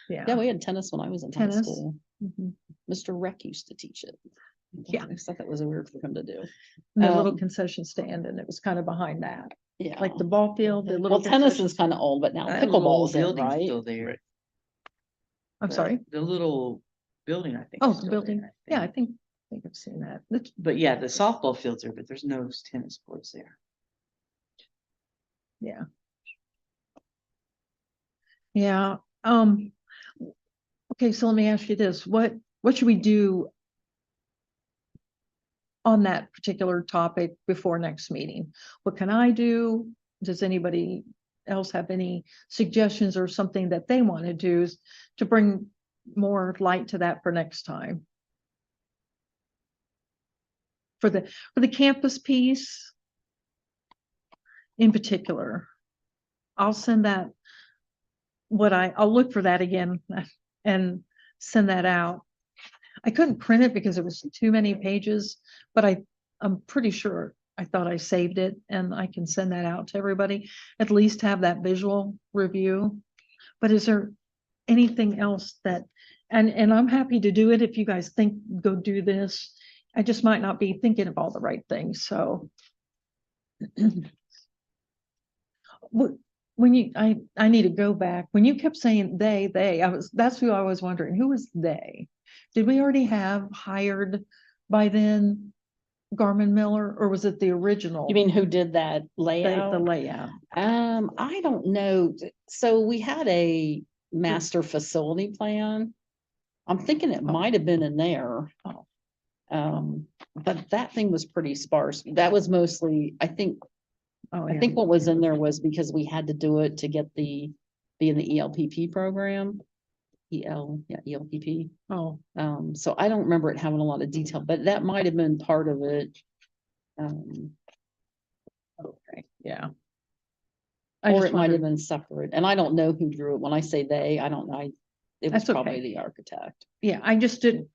Yeah, we had tennis when I was in high Tennis. school. Mhm. Mr. Reck used to teach it. Yeah. I thought that was weird for him to do. And the little Um, concession stand, and it was kind of behind that, Yeah. like the ball field, the little. Well, tennis concession is kind of old, but now That little pickleball's in, building's right? Still there. I'm sorry. The little building, I think. Oh, is the still building. there, Yeah, I think think I've seen that. But yeah, the softball field's there, but there's no tennis courts there. Yeah. Yeah, okay, so let me ask you this, what should we do on that particular topic before next meeting? What can I do? Does anybody else have any suggestions or something that they want to do to bring more light to that for next time? For the campus piece in particular, I'll send that, I'll look for that again and send that out. I couldn't print it because it was too many pages, but I'm pretty sure I thought I saved it and I can send that out to everybody, at least have that visual review. But is there anything else that, and I'm happy to do it if you guys think, go do this. I just might not be thinking of all the right things, so. When you, I need to go back, when you kept saying they, that's who I was wondering, who was they? Did we already have hired by then Garmin Miller, or was it the original? You mean who did that the layout? layout? I don't know. So we had a master facility plan. I'm thinking it might have been in there. Oh. But that thing was pretty sparse. That was mostly, I think Oh, I think what was in there was because we had to do it to get be in the ELPP program. ELPP. Oh, So I don't remember it having a lot of detail, but that might have been part of it. okay, yeah. Or it might have been separate, and I don't know who drew it. When I say they, I don't know. It was That's okay. probably the architect. Yeah, I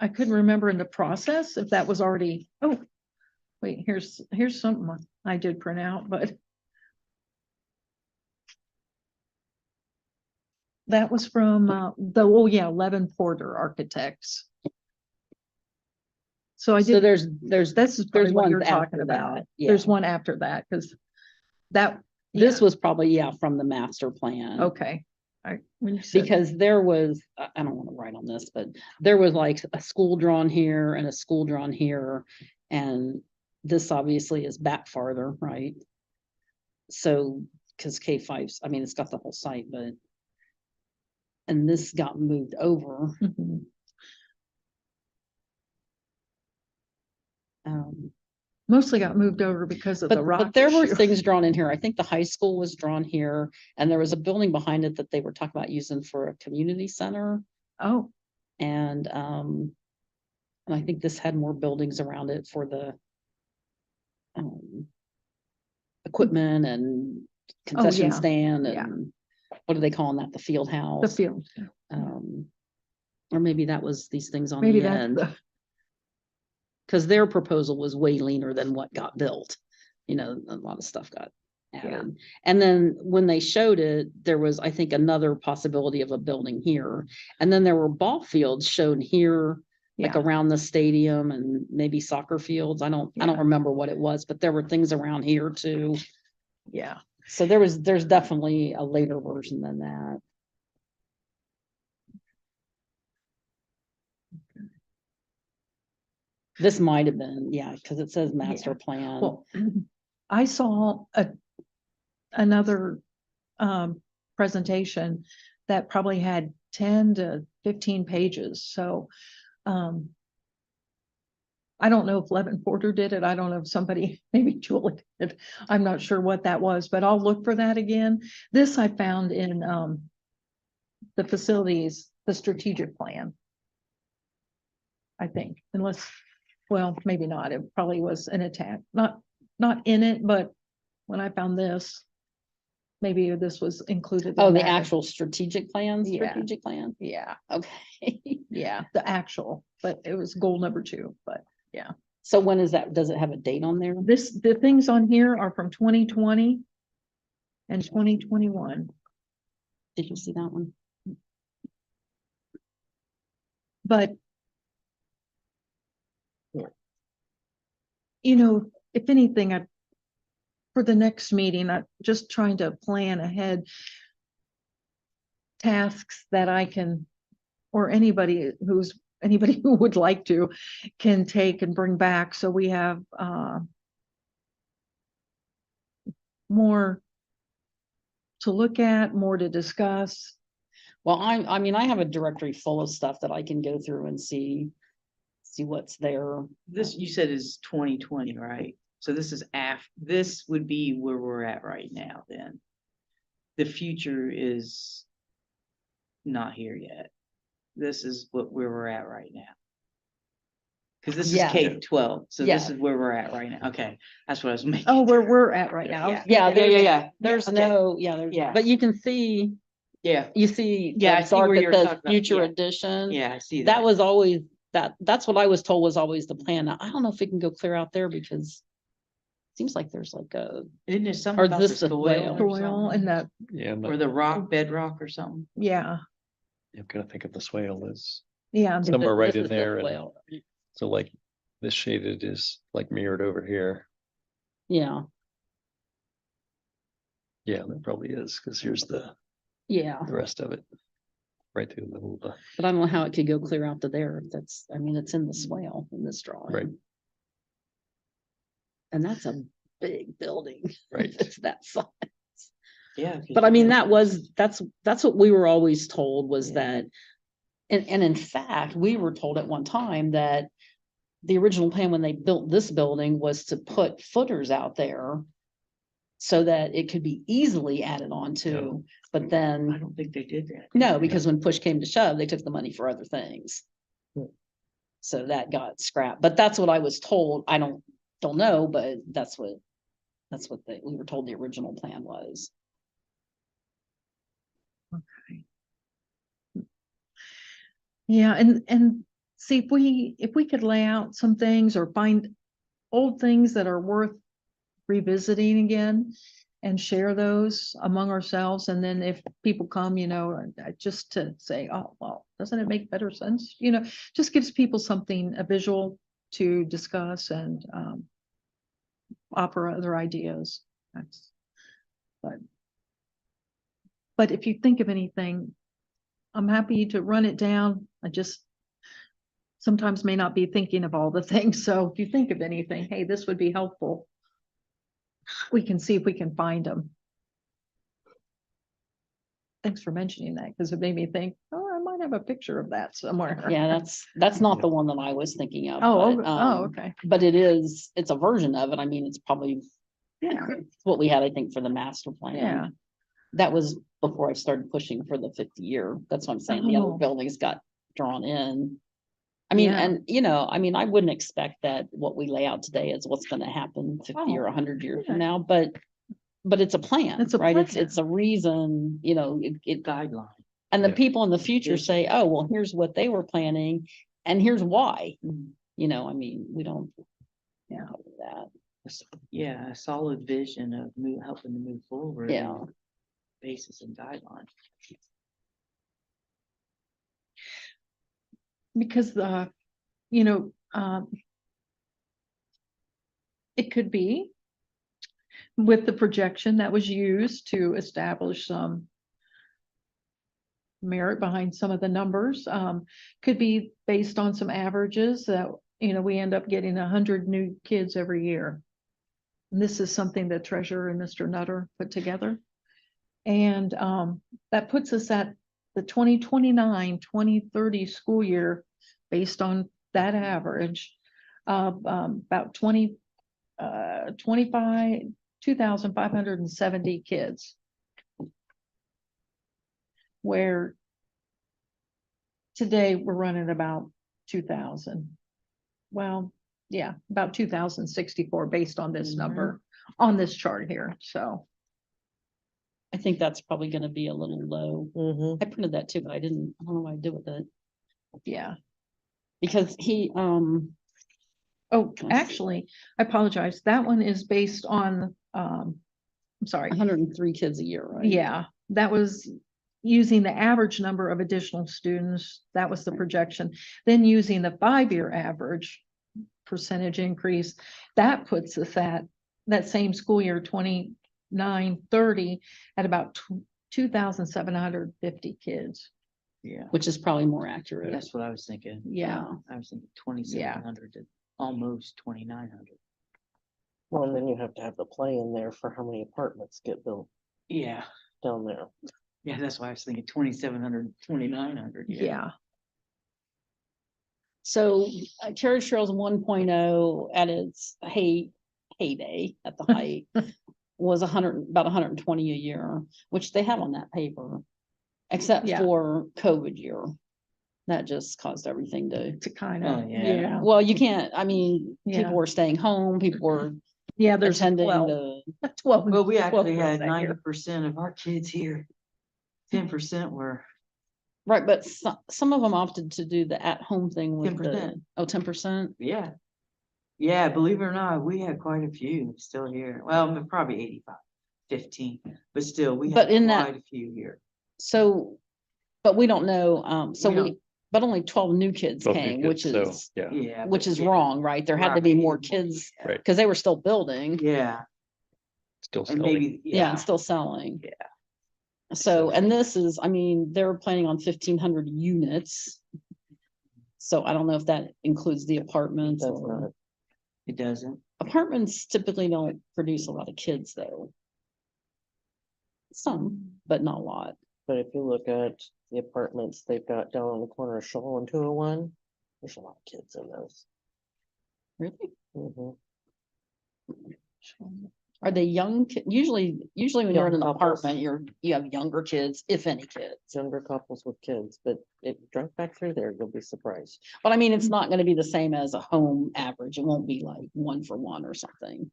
couldn't remember in the process if that was already, oh, wait, here's something I did print out, but. That was from, Levin Porter Architects. So So there's this is probably what ones you're talking after about. that, yeah. There's one after that, because that. This was probably, from the master plan. Okay. When you said- Because there was, I don't want to write on this, but there was like a school drawn here and a school drawn here. And this obviously is back farther, right? So, because K5's, I mean, it's got the whole site, but. And this got moved over. Mhm. Mostly got moved over because of the rock But there were issue. things drawn in here. I think the high school was drawn here, and there was a building behind it that they were talking about using for a community center. Oh, And I think this had more buildings around it for the equipment and concession yeah, stand yeah. and what are they calling that? The field the house. field. Or maybe that was these things on Maybe the that's end. the, Because their proposal was way leaner than what got built. You know, a lot of stuff got added. And then when they showed it, there was, I think, another possibility of a building here. And then there were ball fields shown here, like yeah, around the stadium and maybe soccer fields. I don't Yeah. remember what it was, but there were things around here too. yeah. So there's definitely a later version than that. This might have been, because it says master plan. Well, I saw another presentation that probably had 10 to 15 pages. So I don't know if Levin Porter did it. I don't know if somebody, maybe Julie did. I'm not sure what that was, but I'll look for that again. This I found in the facilities, the strategic plan. I think, unless, well, maybe not. It probably was an attack, not in it, but when I found this, maybe this was included. Oh, in the that. actual strategic plan? Yeah. Yeah. Okay. Yeah, the actual, but it was goal number 2, but So when is that? Does it have a date on there? the things on here are from 2020 and 2021. Did you see that one? But if anything, for the next meeting, I'm just trying to plan ahead tasks that I can, or anybody who's anybody who would like to can take and bring back. So we have more to look at, more to discuss. Well, I mean, I have a directory full of stuff that I can go through and see what's there. This, you said is 2020, right? So this is this would be where we're at right now then. The future is not here yet. This is where we're at right now. Cause this is Yeah. K-12, so this Yeah. is where we're at right now. Okay, that's what I was making. Oh, where we're at right now. Yeah. Yeah, Yeah. there's okay. no, Yeah. but you can see, Yeah, you see. Yeah, the I see where dark that you're says talking about. Future Yeah. edition. yeah, I see That was always, that's what I was told was always the plan. Now, I don't know if we can go clear out there because it seems like there's like a, Isn't there or something about the this the soil whale? or Soil and something? the, Yeah, Or the rock bedrock or something? yeah, I'm gonna think of the swale is, yeah. Is somewhere it- right this in is the there and- whale. so like this shaded is like mirrored over here. Yeah, Yeah, that probably is, because here's the yeah, rest of it. Right through the middle of the, but I don't know how it could go clear out to there. That's, I mean, it's in the swale in this drawing. Right. And that's a big building. right, It's that size. Yeah. 'cause But I you mean, know- that's what we were always told was Yeah. that, and in fact, we were told at one time that the original plan when they built this building was to put footers out there so that it could be easily added on to, but I then, don't think they did that. no, because when push came to shove, they took the money for other things. Hmm. So that got scrapped, but that's what I was told. I don't know, but that's what we were told the original plan was. Yeah, and see if we could lay out some things or find old things that are worth revisiting again and share those among ourselves. And then if people come, just to say, oh, well, doesn't it make better sense? Just gives people something, a visual to discuss and offer other ideas. But if you think of anything, I'm happy to run it down. I just sometimes may not be thinking of all the things. So if you think of anything, hey, this would be helpful. We can see if we can find them. Thanks for mentioning that because it made me think, oh, I might have a picture of that somewhere. Yeah, that's not the one that I was thinking of. Oh, but, okay. But it's a version of it. I mean, it's probably Yeah, what we had, I think, for the master plan. yeah. That was before I started pushing for the 50-year. That's what I'm saying. The other Oh. buildings got drawn in. I mean, Yeah. and I wouldn't expect that what we lay out today is what's gonna happen 50 or 100 years from now, but it's a plan, It's a right? plan. It's a reason, it Guideline. and the Yeah. people in the future Yes. say, oh, well, here's what they were planning and here's why. Mhm. I mean, we don't. Yeah. cover that. Yeah, a solid vision of helping to move forward. Yeah. and Basis and guidelines. Because it could be with the projection that was used to establish some merit behind some of the numbers, could be based on some averages that, we end up getting 100 new kids every year. And this is something that Treasurer and Mr. Nutter put together. And that puts us at the 2029-2030 school year based on that average of about 2,570 kids. Where today we're running about 2,000. Well, yeah, about 2,064 based on this Mhm. number on this chart here. So, I think that's probably gonna be a little low. Mhm. I printed that too, but I don't know what I did with it. yeah. Because Oh, Can I see? actually, I apologize. That one is based on, I'm sorry. 103 kids a year, right? Yeah, that was using the average number of additional students. That was the projection. Then using the 5-year average percentage increase, that puts us at that same school year, 29-30, at about 2,750 kids. Yeah, which is probably more accurate. that's what I was thinking. Yeah. I was thinking 2,700 to almost 2,900. Well, and then you have to have the play in there for how many apartments get built Yeah, down there. yeah, that's why I was thinking 2,700, 2,900. Yeah, So Carriage Trails 1.0 at its heyday at the height was about 120 a year, which they have on that paper. Except Yeah. for COVID year. That just caused everything to, to kind Oh, of, yeah. yeah, well, you can't, I mean, Yeah. people were staying home, people were yeah, there's attending 12, the, 12. Well, we 12 actually girls had that year. 90% of our kids here. 10% were, right, but some of them opted to do the at-home thing with the, 10%. 10%. yeah. Yeah, believe it or not, we had quite a few still here. Well, probably 85, 15, but still, we But had in that- quite a few here. So, but we don't know, so We don't- but only 12 new kids 12 new came, kids, which so, is, yeah. Yeah. which but is yeah, wrong, right? There had to right, be more yeah, kids, Right. because they were still building. Yeah, Still and selling. maybe, Yeah, and still selling. Yeah. So, and this is, I mean, they're planning on 1,500 units. So I don't know if that includes the apartments That's or, not, it doesn't. apartments typically don't produce a lot of kids though. Some, but not a lot. but if you look at the apartments they've got down on the corner of Shoal and 201, there's a lot of kids in those. Really? Mhm. Are they young? Usually when you're in Young an couples. apartment, you have younger kids, if any kids. Younger couples with kids, but if you drive back through there, you'll be surprised. But I mean, it's not gonna be the same as a home average. It won't be like 1-for-1 or something.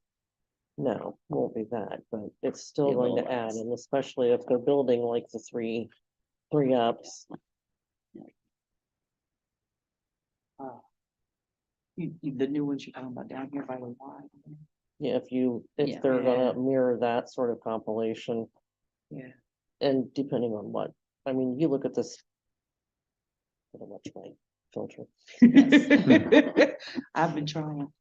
No, won't be that, but it's still Be a going little to add, less. and especially if they're building like the three ups. The new ones you're talking about down here by the Y. Yeah, Yeah. if they're gonna Yeah. mirror that sort of compilation, Yeah. and depending on what, I mean, you look at this. Pretty much my filter, I've been trying.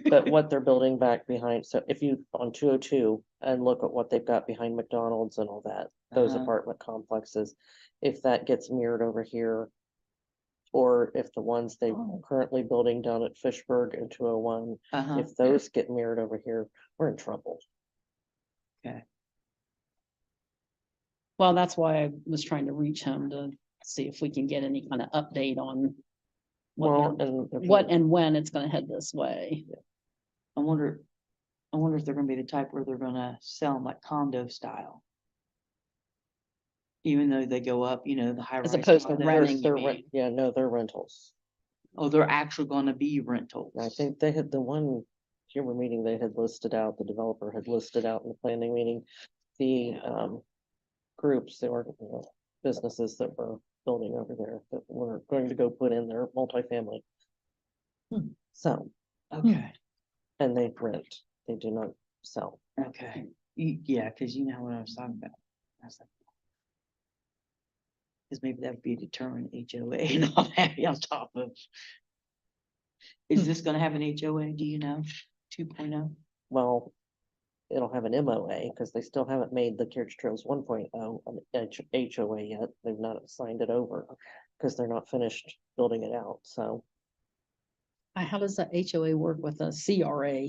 but what they're building back behind, so if you on 202 and look at what they've got behind McDonald's and all that, those Uh-huh. apartment complexes, if that gets mirrored over here. Or if the ones they Oh. currently building down at Fishburg and 201, Uh-huh. if those get mirrored over here, we're in trouble. Well, that's why I was trying to reach him to see if we can get any kind of update on Well, what and when it's gonna head this way. I wonder if they're gonna be the type where they're gonna sell them like condo style. Even though they go up, the high rise. As opposed to condos. renting, you they're, mean? yeah, no, they're rentals. Oh, they're actually gonna be rentals. I think they had the one humor meeting, they had listed out, the developer had listed out in the planning meeting, the groups, they were, businesses that were building over there that were going to go put in their multifamily. Hmm. So, Okay, and they rent, they do not sell. okay. Yeah, cause you know what I was talking about. I was like. Cause maybe that would be a deterrent HOA not having on top of. Is this gonna have an HOA, do you know? 2.0? Well, it'll have an MOA, because they still haven't made the Carriage Trails 1.0 an HOA yet, they've not signed it over, because they're not finished building it out, so. How does the HOA work with a CRA?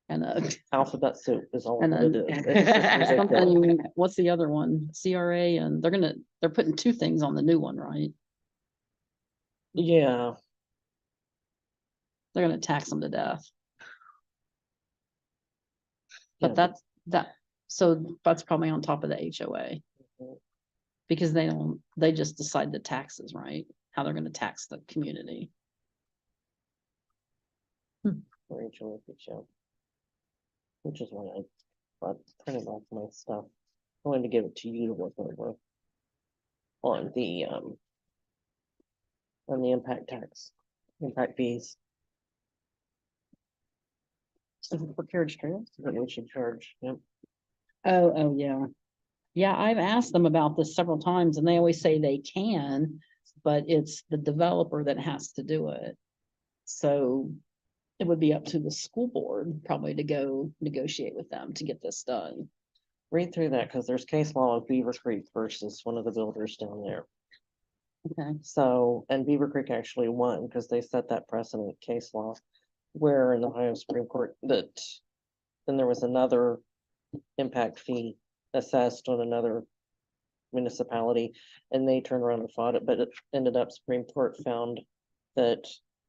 And Alphabet soup is all And what it then- is. It's just ridiculous. something, what's the other one? CRA, and they're putting two things on the new one, right? Yeah, They're gonna tax them to death. Yeah, But so that's probably on top of the HOA. Mhm. Because they just decide the taxes, right? How they're gonna tax the community. for HOA for sure. Which is why I printed off my stuff. I wanted to give it to you to look over. On the impact tax, impact fees. For Carriage Trails? That we should charge, yep. Oh, yeah. Yeah, I've asked them about this several times and they always say they can, but it's the developer that has to do it. So it would be up to the school board probably to go negotiate with them to get this done. read through that, because there's case law of Beaver Creek versus one of the builders down there. Okay, So, and Beaver Creek actually won because they set that precedent case law. Where in the Ohio Supreme Court that, then there was another impact fee assessed on another municipality. And they turned around and fought it, but it ended up Supreme Court found that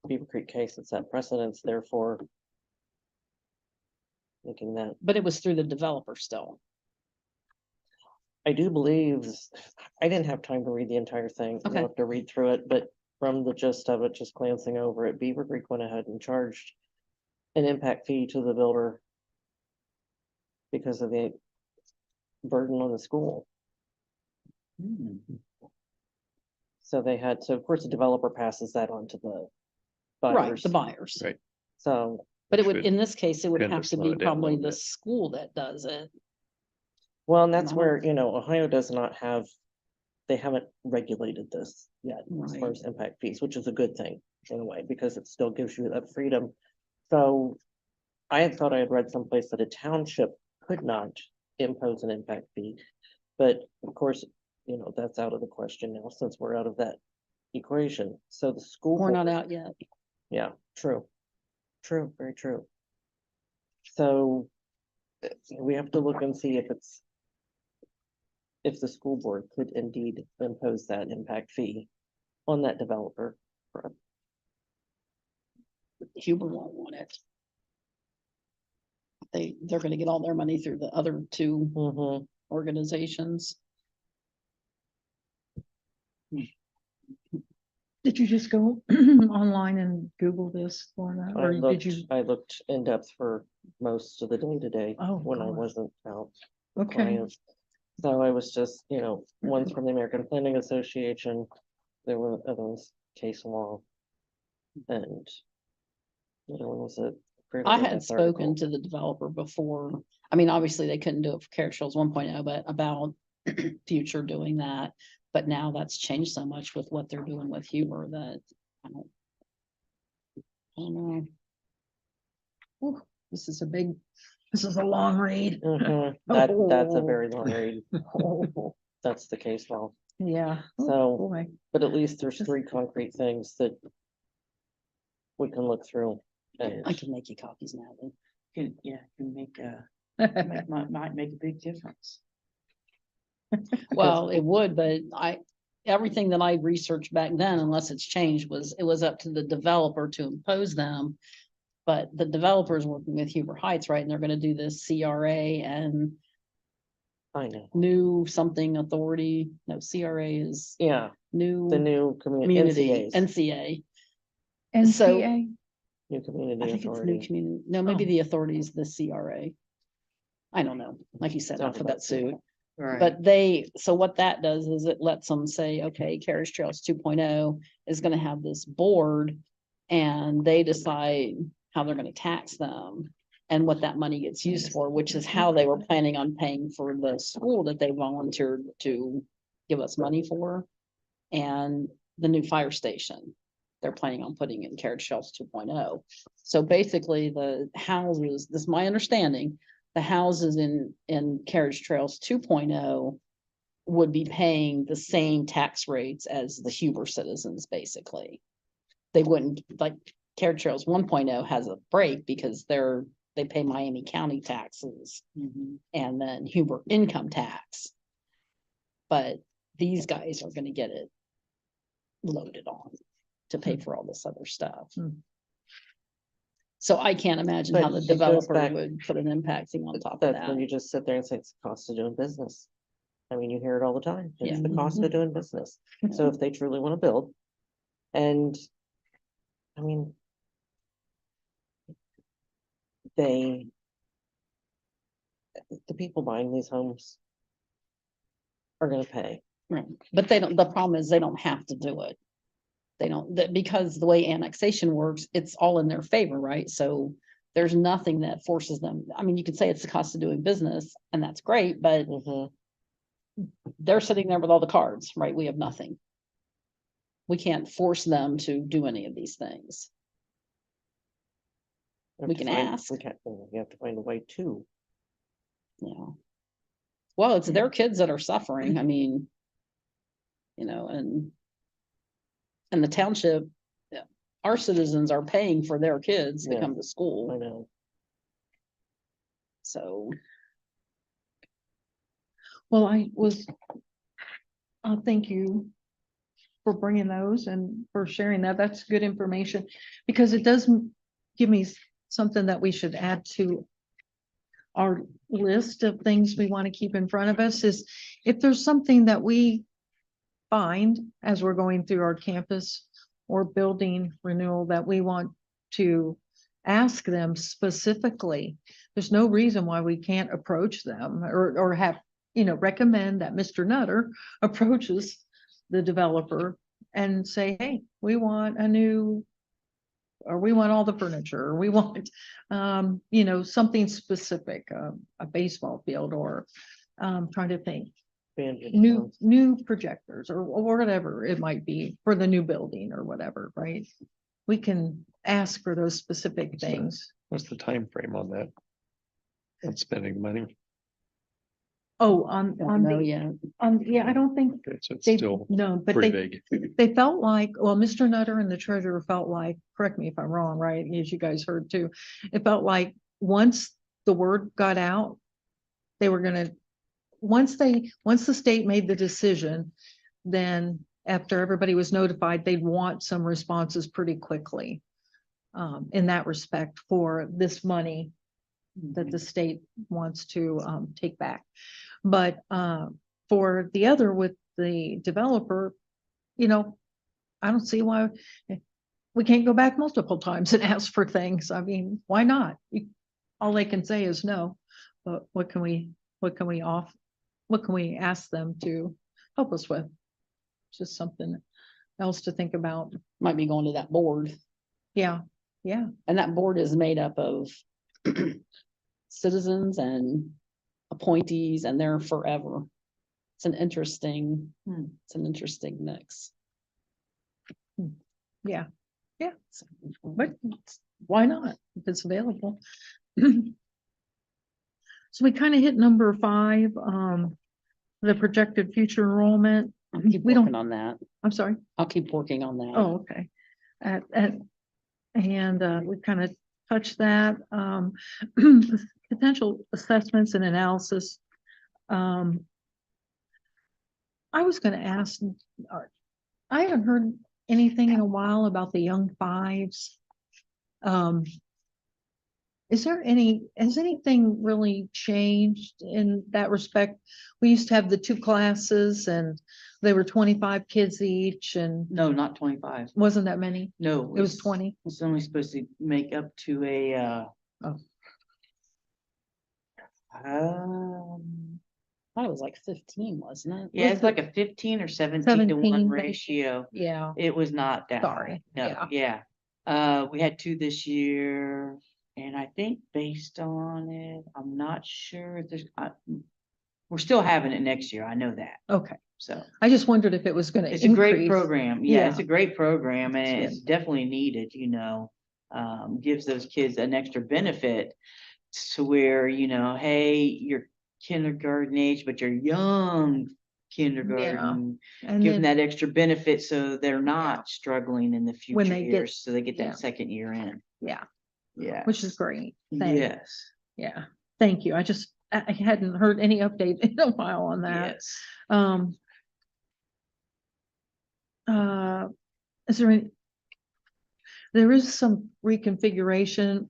Beaver Creek case had set precedents, therefore. Making that, but it was through the developer still. I do believe, I didn't have time to read the entire thing. I'll Okay. have to read through it, but from the gist of it, just glancing over it, Beaver Creek went ahead and charged an impact fee to the builder because of the burden on the school. Hmm. So they had, so of course the developer passes that on to the Right, buyers. the buyers. Right. So, But it Which would, in this case, it would tend to have to slow be it down a probably little the bit. school that does it. well, and that's No. where, Ohio does not have, they haven't regulated this yet as far Right. as impact fees, which is a good thing in a way, because it still gives you that freedom. So I had thought I had read someplace that a township could not impose an impact fee. But of course, that's out of the question now since we're out of that equation. So the school. We're not board- out yet. Yeah, true. True, very true. So we have to look and see if the school board could indeed impose that impact fee on that developer. Huber won't want it. They're gonna get all their money through the other two Mhm. organizations. Did you just go online and Google this, Lorna, I or did looked, you? I looked in depth for most of the day today Oh, when I gosh. wasn't out. Okay, clients. So I was just, one's from the American Planning Association, there were others, case law. And. The other one was a. I had spoken to the developer before. I mean, obviously they couldn't do it for Carriage Trails 1.0, but about future doing that. But now that's changed so much with what they're doing with Huber that I don't know. Whew, this is a long read. That's a Oh. very long read, Oh, that's the case law, yeah. Oh, So- boy. but at least there's three concrete things that. We can look through, and I can make you copies now. Then. Can might make a big difference. Well, it would, but everything that I researched back then, unless it's changed, it was up to the developer to impose them. But the developer is working with Huber Heights, right? And they're gonna do this CRA and I know, new something authority. No, CRA is yeah, the new new community, NCAs, NCA. NCA, new community I think it's new authority. community. No, maybe Oh. the authority is the CRA. I don't know. Like you said, Alphabet alphabet soup. Right. But so what that does is it lets them say, okay, Carriage Trails 2.0 is gonna have this board. And they decide how they're gonna tax them and what that money gets used for, which is how they were planning on paying for the school that they volunteered to give us money for. And the new fire station, they're planning on putting in Carriage Trails 2.0. So basically the houses, this is my understanding, the houses in Carriage Trails 2.0 would be paying the same tax rates as the Huber citizens, basically. They wouldn't, like, Carriage Trails 1.0 has a break because they pay Miami County taxes Mhm. and then Huber income tax. But these guys are gonna get it loaded on to pay for all this other stuff. Hmm. So I can't imagine how But the it goes developer back- would put an impact thing on top of That's when that. you just sit there and say it's the cost of doing business. I mean, you hear it all the time. It's Yeah. the cost of doing business. So if they truly want to build. And. I mean. The people buying these homes. Are gonna pay. Right, but the problem is they don't have to do it. They don't, because the way annexation works, it's all in their favor, right? So there's nothing that forces them. I mean, you could say it's the cost of doing business and that's great, but Mhm. they're sitting there with all the cards, right? We have nothing. We can't force them to do any of these things. have We to can find- ask. We can't, you have to find a way to. You know, Well, it's their kids that are suffering. I mean, you know, and the township, yeah, our citizens are paying for their kids to Yeah. come to I school. know. So, Well, thank you for bringing those and for sharing that. That's good information because it does give me something that we should add to our list of things we want to keep in front of us is if there's something that we find as we're going through our campus or building renewal that we want to ask them specifically, there's no reason why we can't approach them or have, recommend that Mr. Nutter approaches the developer and say, hey, we want or we want all the furniture, or we want, something specific, a baseball field or, trying to think, Bandage new wounds. projectors or whatever it might be for the new building or whatever, right? We can ask for those specific Sure. things. What's the time frame on that? On spending money? Oh, don't know yet. yeah, I don't think Okay, so it's they, still no, but pretty they, vague. they felt like, well, Mr. Nutter and the treasurer felt like, correct me if I'm wrong, right, as you guys heard too. It felt like once the word got out, they were gonna, once the state made the decision, then after everybody was notified, they'd want some responses pretty quickly. In that respect for this money that the state wants to, take back. But, for the other with the developer, I don't see why we can't go back multiple times and ask for things. I mean, why not? All they can say is no, but what can we ask them to help us with? Just something else to think about. Might be going to that board. Yeah, yeah, And that board is made up of citizens and appointees, and they're forever. It's an interesting mix. yeah. So, But why not if it's available? So we kind of hit number 5, the projected future enrollment. I'll keep We don't- working on that. I'm sorry. I'll keep working on that. Oh, okay. We kind of touched that, potential assessments and analysis. I was gonna ask, I haven't heard anything in a while about the young fives. Has anything really changed in that respect? We used to have the 2 classes and they were 25 kids each and No, not 25. wasn't that many? No. It was 20. It's only supposed to make up to a, Oh. I thought it was like 15, wasn't it? yeah, it's the- like a 15 or 17 to 1 17, ratio. Yeah, It was not that Sorry, high. No, yeah. yeah. We had 2 this year. And I think based on it, I'm not sure if we're still having it next year. I know that. okay. So I just wondered if it was gonna it's a great increase. program. Yeah, it's Yeah. a great program and That's it's definitely needed, gives those kids an extra benefit to where, hey, you're kindergarten age, but you're young kindergarten. And Give them then that extra benefit so they're not struggling in the When future they get- years, so they get yeah. that second year in. yeah, Yeah. which is great. Thanks. Yes, Yeah, thank you. I hadn't heard any update in a while on that. yes. Is there is some reconfiguration,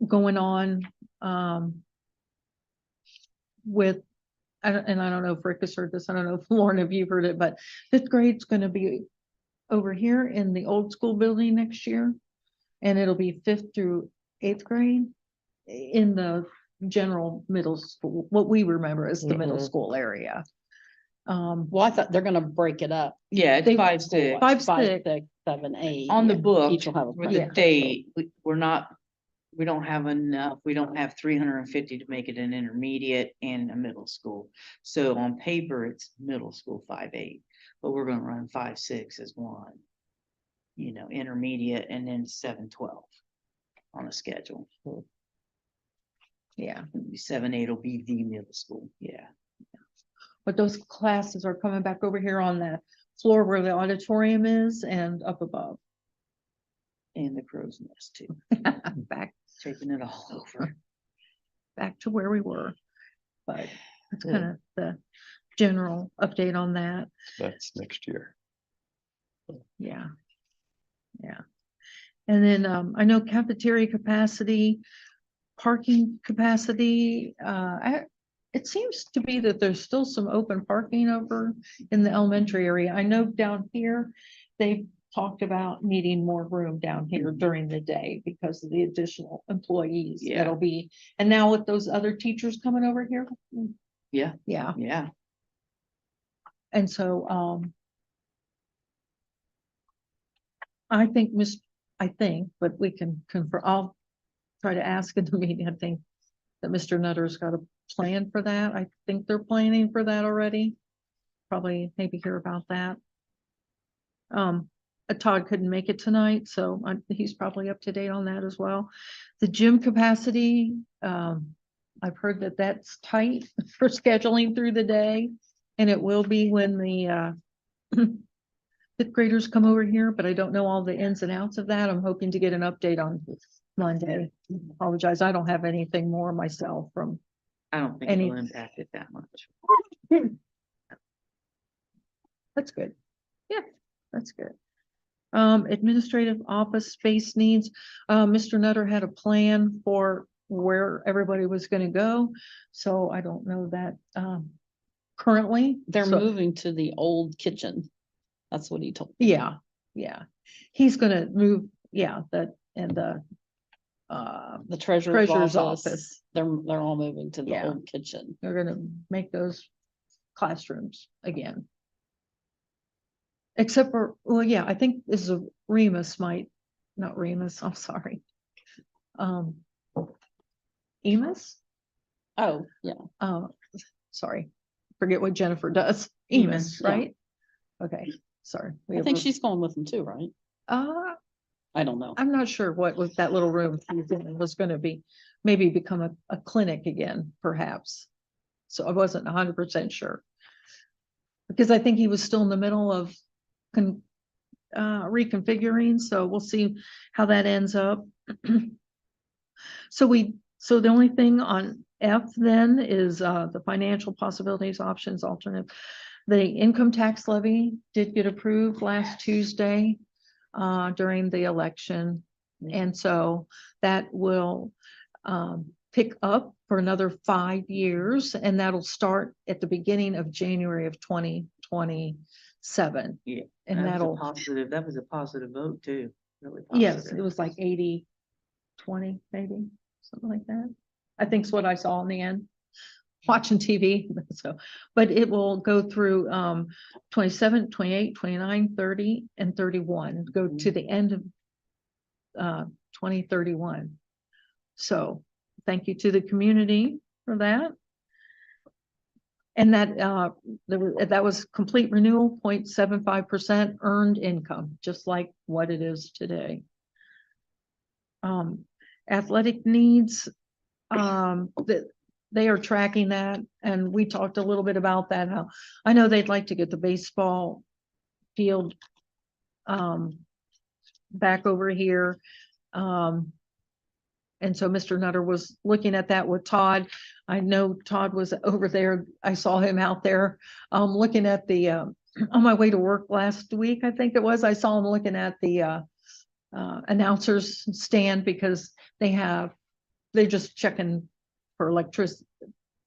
going on, with, I don't know if Rick has heard this, I don't know if Lauren, if you've heard it, but 5th grade's gonna be over here in the old school building next year. And it'll be 5th through 8th grade in the general middle school, what we remember as the middle Mhm. school area. Well, I thought they're gonna break it up. Yeah, it's They- 5, 6. 5, 5, 6. 6, 7, 8. On the Yeah, book, each will have a with friend. the state, we don't have enough, we don't have 350 to make it an intermediate and a middle school. So on paper, it's middle school 5, 8, but we're gonna run 5, 6 as one. Intermediate and then 7, 12 on the schedule. Yeah, 7, 8 will be the middle school, yeah. but those classes are coming back over here on the floor where the auditorium is and up above. And the crow's nest too, Back, taking it all over. back to where we were. But it's Good. kind of the general update on that. That's next year. Yeah. Yeah. And then, I know cafeteria capacity, parking capacity, it seems to be that there's still some open parking over in the elementary area. I know down here, they've talked about needing more room down here during the day because of the additional employees Yeah. that'll be, and now with those other teachers coming over here. Yeah. Yeah, Yeah, and so, I think, but we can confirm, I'll try to ask in the meeting, I think that Mr. Nutter's got a plan for that. I think they're planning for that already. Probably maybe hear about that. Todd couldn't make it tonight, so he's probably up to date on that as well. The gym capacity, I've heard that that's tight for scheduling through the day. And it will be when the, fifth graders come over here, but I don't know all the ins and outs of that. I'm hoping to get an update on Monday. Apologize, I don't have anything more myself from, I don't think Any- it'll impact it that much. that's good. Yeah, that's good. Administrative office space needs, Mr. Nutter had a plan for where everybody was gonna go. So I don't know that, currently. They're So- moving to the old kitchen. That's what he told me. Yeah, yeah. He's gonna move, yeah, that, and The treasurer's treasurer's office, office, they're all moving to the Yeah. old kitchen. they're gonna make those classrooms again. Except for, well, yeah, I think this is a Remus not Remus, I'm sorry. Emus? Oh, yeah. Sorry, forget what Jennifer does. Emus, Emus, yeah. right? Okay, sorry. We I have think a- she's going with them too, right? I don't know. I'm not sure what was that little room was gonna be, maybe become a clinic again, perhaps. So I wasn't 100% sure. Because I think he was still in the middle of reconfiguring, so we'll see how that ends up. So the only thing on F then is the financial possibilities, options, alternative. The income tax levy did get approved last Tuesday during the election. And so that will pick up for another 5 years, and that'll start at the beginning of January of 2027. Yeah, And that was a that'll, positive, that was a positive vote too. Really yes, positive. it was like 80-20, maybe, something like that. I think's what I saw in the end, watching TV, so, but it will go through 27, 28, 29, 30, and 31, go to the end of 2031. So thank you to the community for that. And that that was complete renewal, 0.75% earned income, just like what it is today. Athletic needs, that they are tracking that, and we talked a little bit about that, how I know they'd like to get the baseball field back over here. And so Mr. Nutter was looking at that with Todd. I know Todd was over there. I saw him out there looking at the on my way to work last week, I think it was. I saw him looking at the announcers stand because they're just checking for electricity.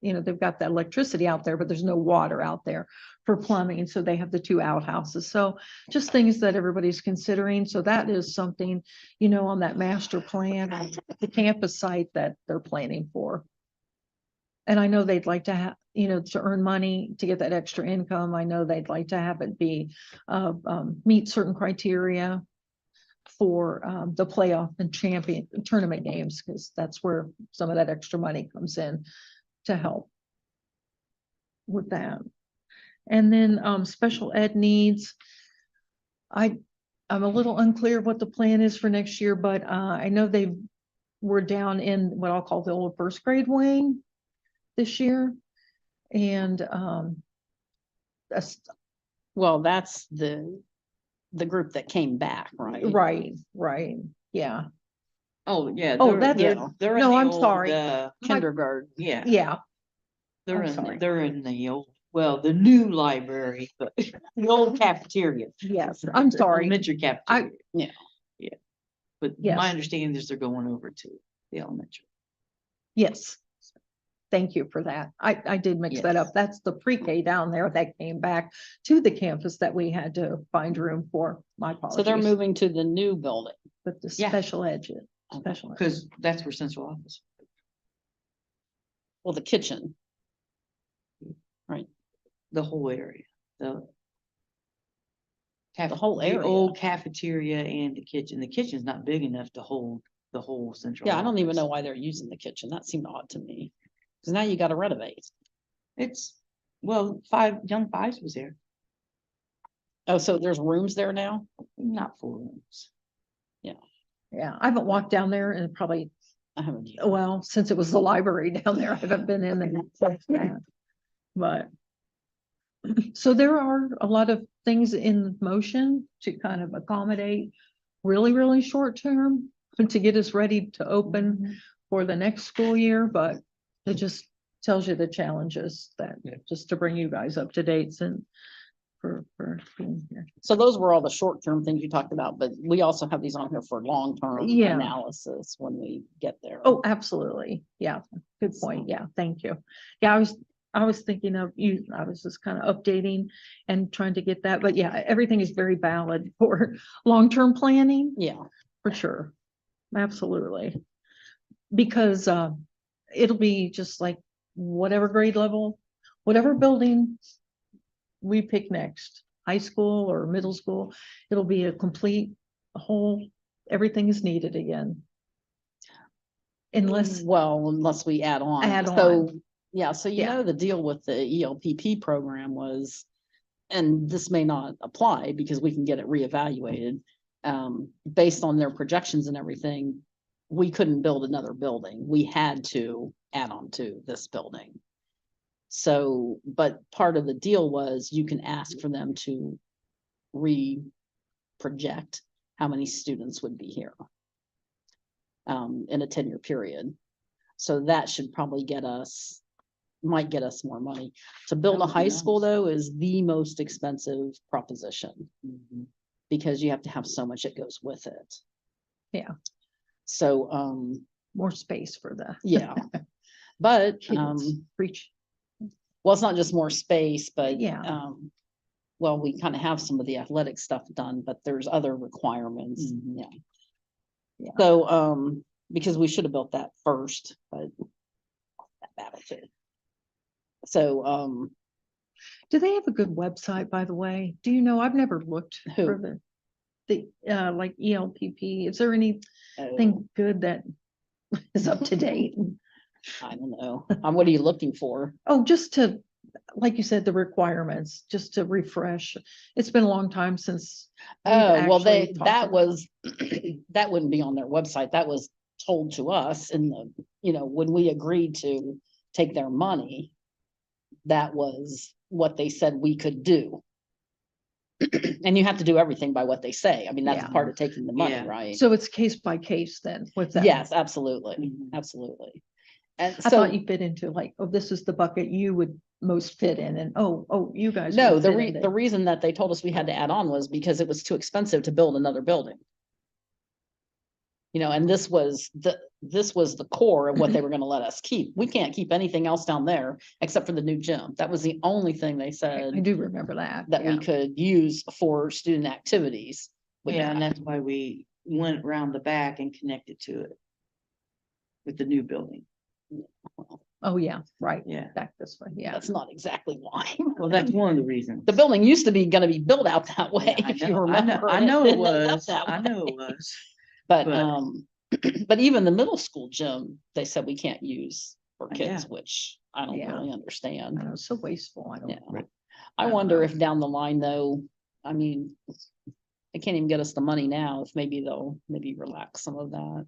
You know, they've got that electricity out there, but there's no water out there for plumbing. So they have the 2 outhouses. So just things that everybody's considering. So that is something, you know, on that master plan, the campus site that they're planning for. And I know they'd like to have, you know, to earn money to get that extra income. I know they'd like to have it be, meet certain criteria for the playoff and champion tournament games, because that's where some of that extra money comes in to help with that. And then special ed needs. I'm a little unclear what the plan is for next year, but I know they've we're down in what I'll call the old first grade wing this year. And, that's Well, that's the group that came back, right? right, yeah, Oh, yeah. Oh, they're- that's- they're- they're in no, the I'm old, sorry. Kindergarten. Yeah, yeah, they're I'm in, sorry. they're in the old, well, the new library, but the old cafeteria. yes, I'm the sorry. Elementary cafeteria. Yeah. Yeah. But Yes. my understanding is they're going over to the elementary. Yes. Thank you for that. I did mix that up. That's the pre-K down there that came back to the campus that we had to find room for. My apologies. So they're moving to the new building. But the Yeah. special special. ed. Because that's where central office, Well, the kitchen. the whole area, the. The whole The area. old cafeteria and the kitchen. The kitchen's not big enough to hold the whole central. Yeah, I don't even office. know why they're using the kitchen. That seemed odd to me. Cause now you gotta renovate. It's, well, Young Fives was there, Oh, so there's rooms there now? not 4 rooms. Yeah, I haven't walked down there in probably, I haven't. well, since it was the library down there, I haven't been in there. since then. But. So there are a lot of things in motion to kind of accommodate really, really short term to get us ready to open for the next school year, but it just tells you the challenges that, Yeah. just to bring you guys up to date and for being here. So those were all the short-term things you talked about, but we also have these on here for long-term Yeah. analysis when we get there. Oh, absolutely. Yeah, good point. Yeah, thank you. Yeah, I was thinking of you, I was just kind of updating and trying to get that, but yeah, everything is very valid for long-term planning. Yeah, For sure. Absolutely. Because it'll be just like whatever grade level, whatever building we pick next, high school or middle school, it'll be a complete, whole, everything is needed again. Unless, well, unless we add on. Add So, on. yeah, so you Yeah. know, the deal with the ELPP program was, and this may not apply because we can get it reevaluated. Based on their projections and everything, we couldn't build another building. We had to add on to this building. So, but part of the deal was you can ask for them to project how many students would be here in a 10-year period. So that should probably might get us more money. To build That a would be high school nice. though is the most expensive proposition Mhm. because you have to have so much that goes with it. Yeah. So, more space for the yeah. But, kids. Preach. well, it's not just more space, but, Yeah. well, we kind of have some of the athletic stuff done, but there's other requirements. Mhm. Yeah. Yeah. So, because we should have built that first, but that battle too. So, Do they have a good website, by the way? Do you know? I've never looked Who? for like ELPP. Is there anything oh, good that is up to date? I don't know. What are you looking for? Oh, just to, like you said, the requirements, just to refresh. It's been a long time since. we've Oh, well, actually talked that about- was, that wouldn't be on their website. That was told to us in when we agreed to take their money. That was what they said we could do. And you have to do everything by what they say. I mean, that's Yeah. part of taking the money, Yeah. right? So it's case by case then with that. Yes, absolutely, Mhm. absolutely. And I so, thought you fit into like, oh, this is the bucket you would most fit in and you guys. no, would fit into- the reason that they told us we had to add on was because it was too expensive to build another building. And this was the core of what they were gonna let us keep. We can't keep anything else down there except for the new gym. That was the only thing they I said do remember that. that we yeah. could use for student activities. with Yeah, and that. that's why we went around the back and connected to it. With the new building, Oh, yeah, right. yeah. Back this way. Yeah. That's not exactly why. Well, that's one of the reasons. The building used to be gonna be built out that way, Yeah, I if you know, remember. I and know it didn't end up was, that I way. know it was. But, but- but even the middle school gym, they said we can't use for Yeah. kids, which I don't Yeah. really I understand. know, it's so wasteful. I don't. Yeah. Right. I don't wonder know. if down the line though, I mean, they can't even get us the money now, if maybe they'll maybe relax some of that.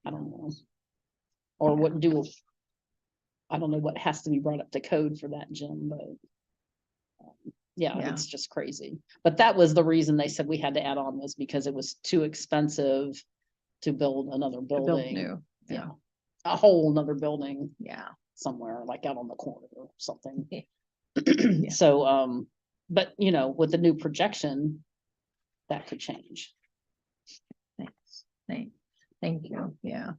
I don't know. Or what do, I don't know what has to be brought up to code for that gym, but. Yeah, Yeah. it's just crazy. But that was the reason they said we had to add on, was because it was too expensive to build another To build building. new. Yeah, a whole nother building Yeah. somewhere, like out on the corner or something. Yeah. So, but you know, with the new projection, that could change. Thanks. Thank you. Yeah.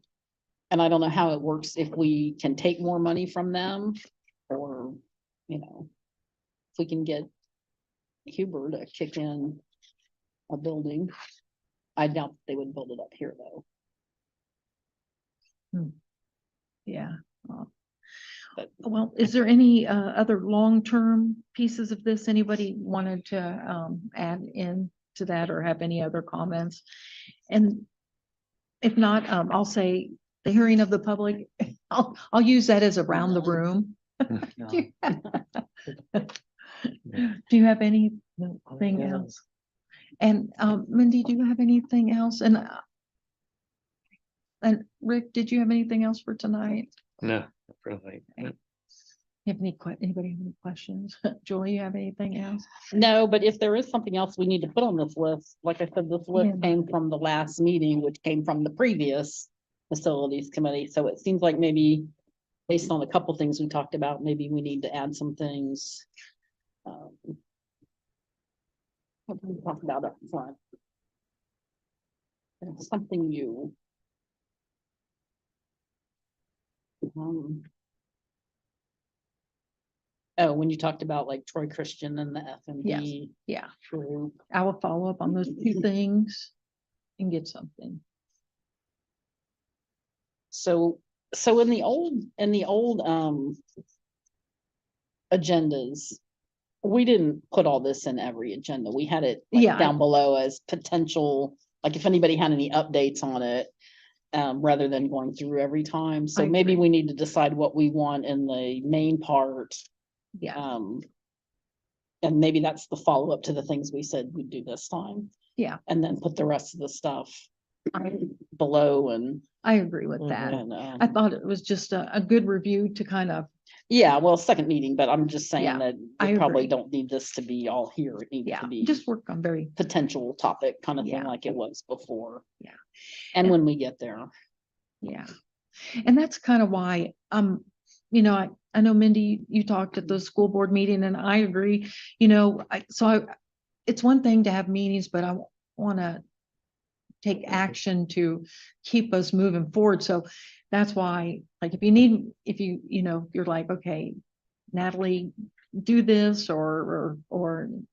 And I don't know how it works, if we can take more money from them, or, you know, if we can get Huber to kick in a building. I doubt they would build it up here, though. Yeah. But Well, is there any other long-term pieces of this anybody wanted to add in to that or have any other comments? And if not, I'll say the hearing of the public, I'll use that as around the room. No. Do you have anything Yeah. else? And Mindy, do you have anything else? And Rick, did you have anything else for tonight? No, really. You have anybody have any questions? Julie, you have anything else? no, but if there is something else we need to put on this list, like I said, this list Yeah. came from the last meeting, which came from the previous facilities committee. So it seems like maybe based on a couple things we talked about, maybe we need to add some things. What did we talk about up front? There's something new. Oh, when you talked about like Troy Christian and the F and B Yeah, group. I will follow up on those two things and get something. So in the old agendas, we didn't put all this in every agenda. We had it like, Yeah, down below as potential, like if anybody had any updates on it, rather than going through every time. So I maybe agree. we need to decide what we want in the main part. Yeah, And maybe that's the follow-up to the things we said we'd do this time. Yeah. And then put the rest of the stuff below and, I agree with that. and, I thought it was just a good review to kind of, yeah, well, second meeting, but I'm just Yeah, saying that I we probably agree. don't need this to be all here. It needs yeah, to be just work on very, potential topic kind of thing Yeah. like it was before. Yeah. And when we get there. yeah. And that's kind of why, you know, I know Mindy, you talked at the school board meeting and I agree, you know, it's one thing to have meetings, but I want to take action to keep us moving forward. So that's why, like, if you're like, okay, Natalie, do this, or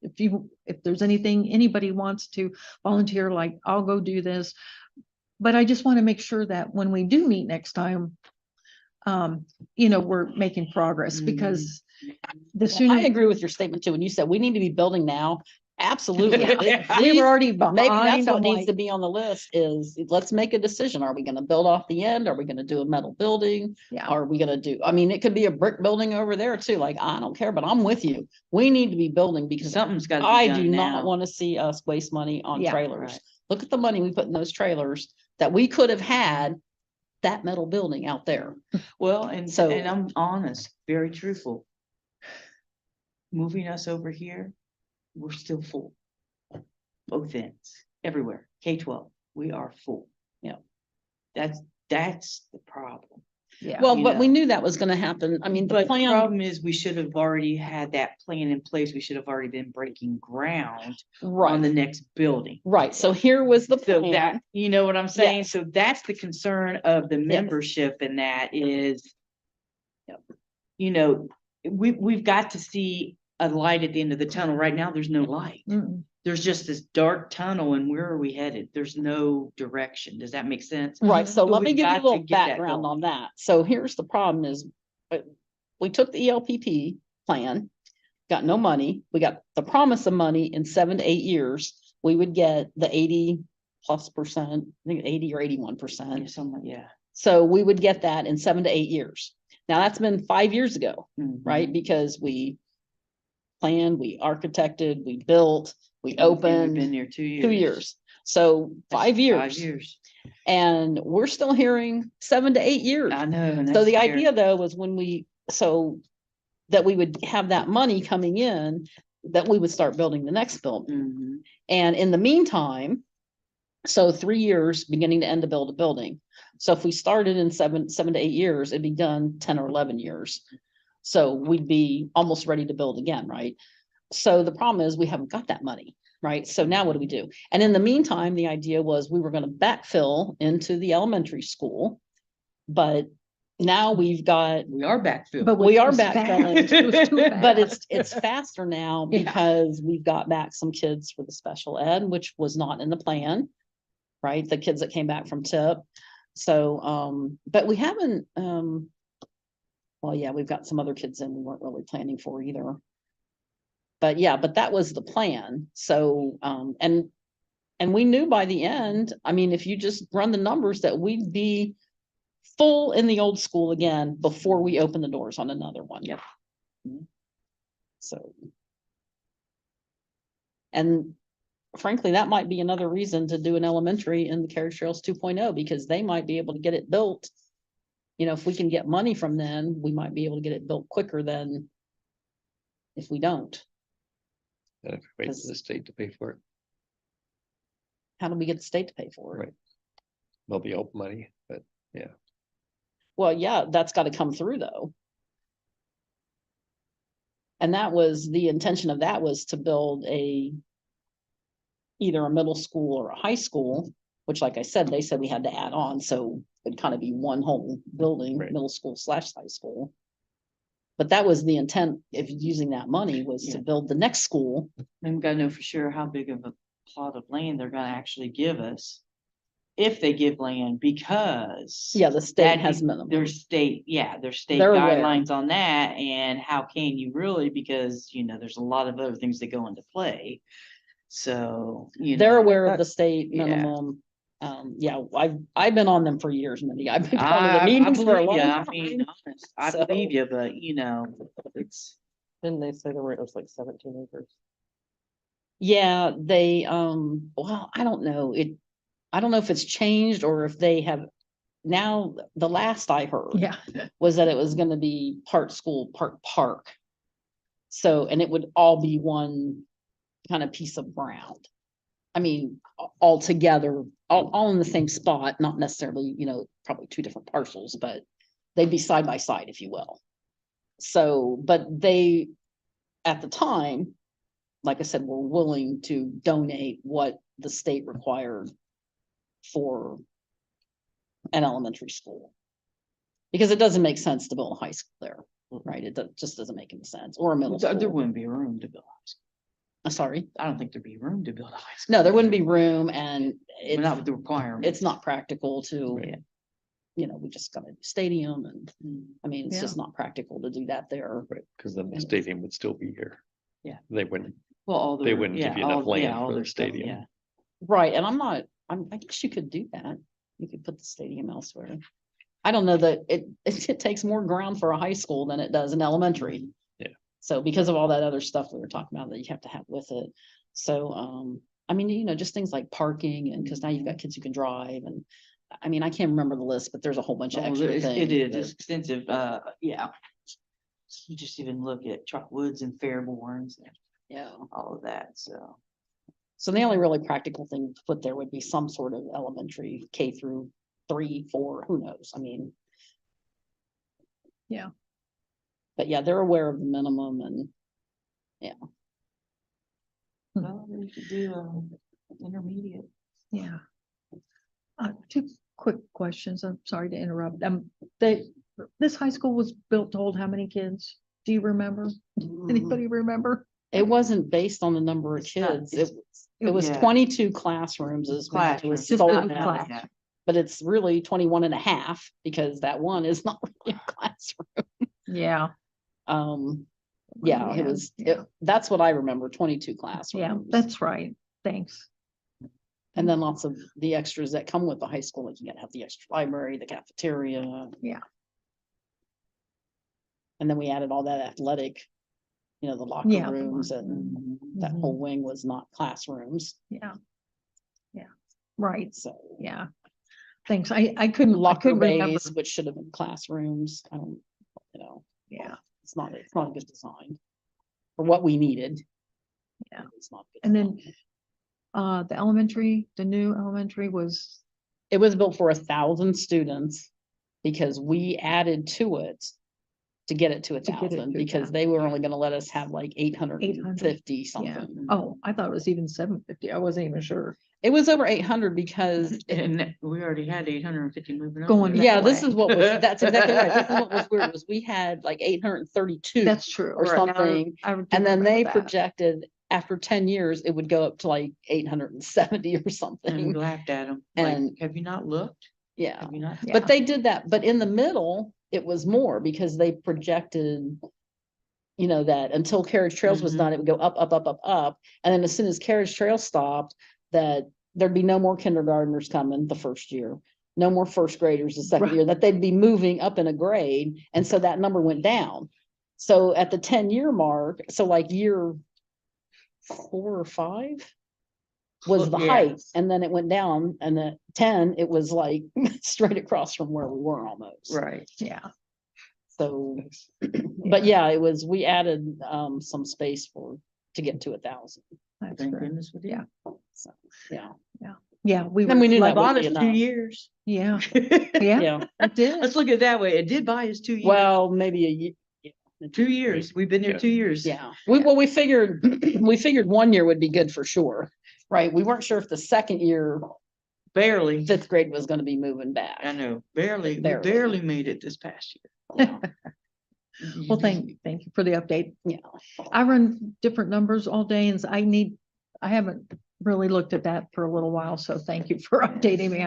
if there's anything anybody wants to volunteer, like, I'll go do this. But I just want to make sure that when we do meet next time, we're making progress, because the I sooner agree with your statement too. When you said we need to be building now, absolutely. Yeah. we were already Maybe that's behind. what I'm needs like, to be on the list is let's make a decision. Are we gonna build off the end? Are we gonna do a metal building? yeah, Are we gonna do, I mean, it could be a brick building over there too. Like, I don't care, but I'm with you. We need to be building because Something's got to I be do done not now. want to see us waste money on Yeah, trailers. right. Look at the money we put in those trailers that we could have had that metal building out there. Well, and So- I'm honest, very truthful. Moving us over here, we're still full. Both ends, everywhere, K-12, we are full. Yeah. That's the problem. yeah. Well, you but we know. knew that was gonna happen. I mean, the But the plan, problem is, we should have already had that plan in place. We should have already been breaking ground on the right, next building. right. So here was the So plan. that, you know what I'm saying? Yes. So that's the concern of the membership, and that is. Yep. You know, we've got to see a light at the end of the tunnel. Right now, there's no light. Mm-mm. There's just this dark tunnel, and where are we headed? There's no direction. Does that make sense? Right, so So let me we've give you got a to little get that background going. on that. So here's the problem is, we took the ELPP plan, got no money. We got the promise of money in 7 to 8 years. We would get the 80+%, I think 80 or 81%. Yeah, something, yeah. So we would get that in 7 to 8 years. Now that's been 5 years ago, Mhm. right? Because we planned, we architected, we built, we We've been opened. there 2 years. 2 years. So That's 5 years. 5 years. And we're still hearing 7 to 8 years. I know. and So that's the scary. idea though was when that we would have that money coming in, that we would start building the next building. Mhm. And in the meantime, so 3 years, beginning to end to build a building. So if we started in 7 to 8 years, it'd be done 10 or 11 years. So we'd be almost ready to build again, right? So the problem is we haven't got that money, right? So now what do we do? And in the meantime, the idea was we were gonna backfill into the elementary school. But now we've got, We are backfilled. But we it are was backfilling. fast. It was too but fast. it's faster now Yeah. because we've got back some kids for the special ed, which was not in the plan. Right, the kids that came back from TIP. So, but we haven't, well, yeah, we've got some other kids in we weren't really planning for either. But yeah, but that was the plan. So, and we knew by the end, I mean, if you just run the numbers, that we'd be full in the old school again before we open the doors on another one. Yep. So. And frankly, that might be another reason to do an elementary in the Carriage Trails 2.0, because they might be able to get it built. You know, if we can get money from them, we might be able to get it built quicker than if we don't. And if we wait Cause- for the state to pay for it, How do we get the state to pay for it? Right. there'll be open money, but Well, yeah, that's got to come through though. And that was, the intention of that was to build either a middle school or a high school, which like I said, they said we had to add on, so it'd kind of be one whole building, Right. middle school / high school. But that was the intent of using that money, was to Yeah. build the next school. And we gotta know for sure how big of a plot of land they're gonna actually give us. If they give land, because. Yeah, the state that has is- minimum. There's state They're aware. guidelines on that, and how can you really, because, there's a lot of other things that go into play. So, They're aware of the that- state yeah. minimum. Yeah, I've been on them for years, Mindy. I've been going to the I meetings for a believe long ya, I time. mean, honest, I So- believe you, but it's, Didn't they say it was like 17 acres? Yeah, they, well, I don't know. I don't know if it's changed or if they have, now, the last I heard. Yeah. Was that it was gonna be part school, part park. So, and it would all be one kind of piece of ground. I mean, all together, all in the same spot, not necessarily, probably 2 different parcels, but they'd be side by side, if you will. So, but they, at the time, like I said, were willing to donate what the state required for an elementary school. Because it doesn't make sense to build a high school there, right? Just doesn't make any sense, or a middle there school. wouldn't be room to build a high school. Sorry, I don't think there'd be room to build a high school. no, there wouldn't be room, and But not with it's, the requirements. it's not practical to, Yeah. we just got a stadium, and Mm. I mean, it's Yeah. just not practical to do that there. right, because then the And- stadium would still be here. Yeah. They wouldn't, Well, all they their- wouldn't give yeah, you enough all- yeah, land all for their the stuff, stadium. yeah. Right, and I guess you could do that. You could put the stadium elsewhere. I don't know that it takes more ground for a high school than it does an elementary. Yeah. So because of all that other stuff we were talking about that you have to have with it. So, I mean, just things like parking, and because now you've got kids who can drive, and I mean, I can't remember the list, but there's a whole bunch of Oh, extra it things. is, that- it's extensive, yeah. You just even look at Truck Woods and Fairborns and Yeah. all of that, so. So the only really practical thing to put there would be some sort of elementary K through 3, 4, who knows? I mean. Yeah. But yeah, they're aware of the minimum, and Well, we could do, intermediate. Yeah. 2 quick questions. I'm sorry to interrupt. This high school was built to hold how many kids? Do you remember? Anybody remember? it wasn't based on the number of It's not- kids. It was yeah. 22 classrooms is what it Classrooms, was just sold the as, class. Yeah. but it's really 21 and a half, because that one is not really a classroom. Yeah. Yeah, Yeah, it was, yeah. that's what I remember, 22 Yeah, classrooms. that's right. Thanks. And then lots of the extras that come with the high school, like you gotta have the extra library, the cafeteria. Yeah. And then we added all that athletic, the locker Yeah, the rooms, locker and Mhm. that Mhm. whole wing was not classrooms, Yeah. Yeah, right. so. Yeah. thanks. I couldn't locker remember. bays, which should have been classrooms. I don't, Yeah. it's not a good design for what we needed. Yeah. It's not good And then, design. the new elementary was, It was built for 1,000 students because we added to it to get it to get it 1,000 to because 1,000. they were only gonna let us have like 850 yeah. something. Oh, I thought it was even 750. I wasn't even sure. It was over 800 because And we already had 850 moving up. Going there. that yeah, this way. is what was, that's exactly right. This is what was weird was we had like 832 That's true. or Right. something. I do And then remember they that. projected after 10 years, it would go up to like 870 or And we something. laughed at them. And- Like, have you not looked? Yeah. Have you not? Yeah. But they did that, but in the middle, it was more because they projected, that until Carriage Trails was Mhm. done, it would go up, up, up, up, up. And then as soon as Carriage Trail stopped, that there'd be no more kindergartners coming the first year. No more first graders the second Right. year, that they'd be moving up in a grade. And so that number went down. So at the 10-year mark, so like year 4 or 5 was the Yeah. height, and then it went down, and at 10, it was like straight across from where we were almost. Right. Yeah. So, but yeah, we added some space to get to 1,000. That's Thank great. goodness we did. Yeah. So, yeah. Yeah, we Then were, we knew My that would bought be us 2 enough. years. yeah, yeah, Yeah, it did. Let's look at it that way. It did buy us 2 years. well, maybe a year. 2 years. We've been there Yeah. 2 years. Yeah, we figured, we figured 1 year would be good for sure, right? We weren't sure if the second year, Barely. 5th grade was gonna be moving back. I know, barely. We Barely. barely made it this past Yeah. year. Well, thank you for the update. Yeah. I run different numbers all day and I haven't really looked at that for a little while, so thank you for updating me.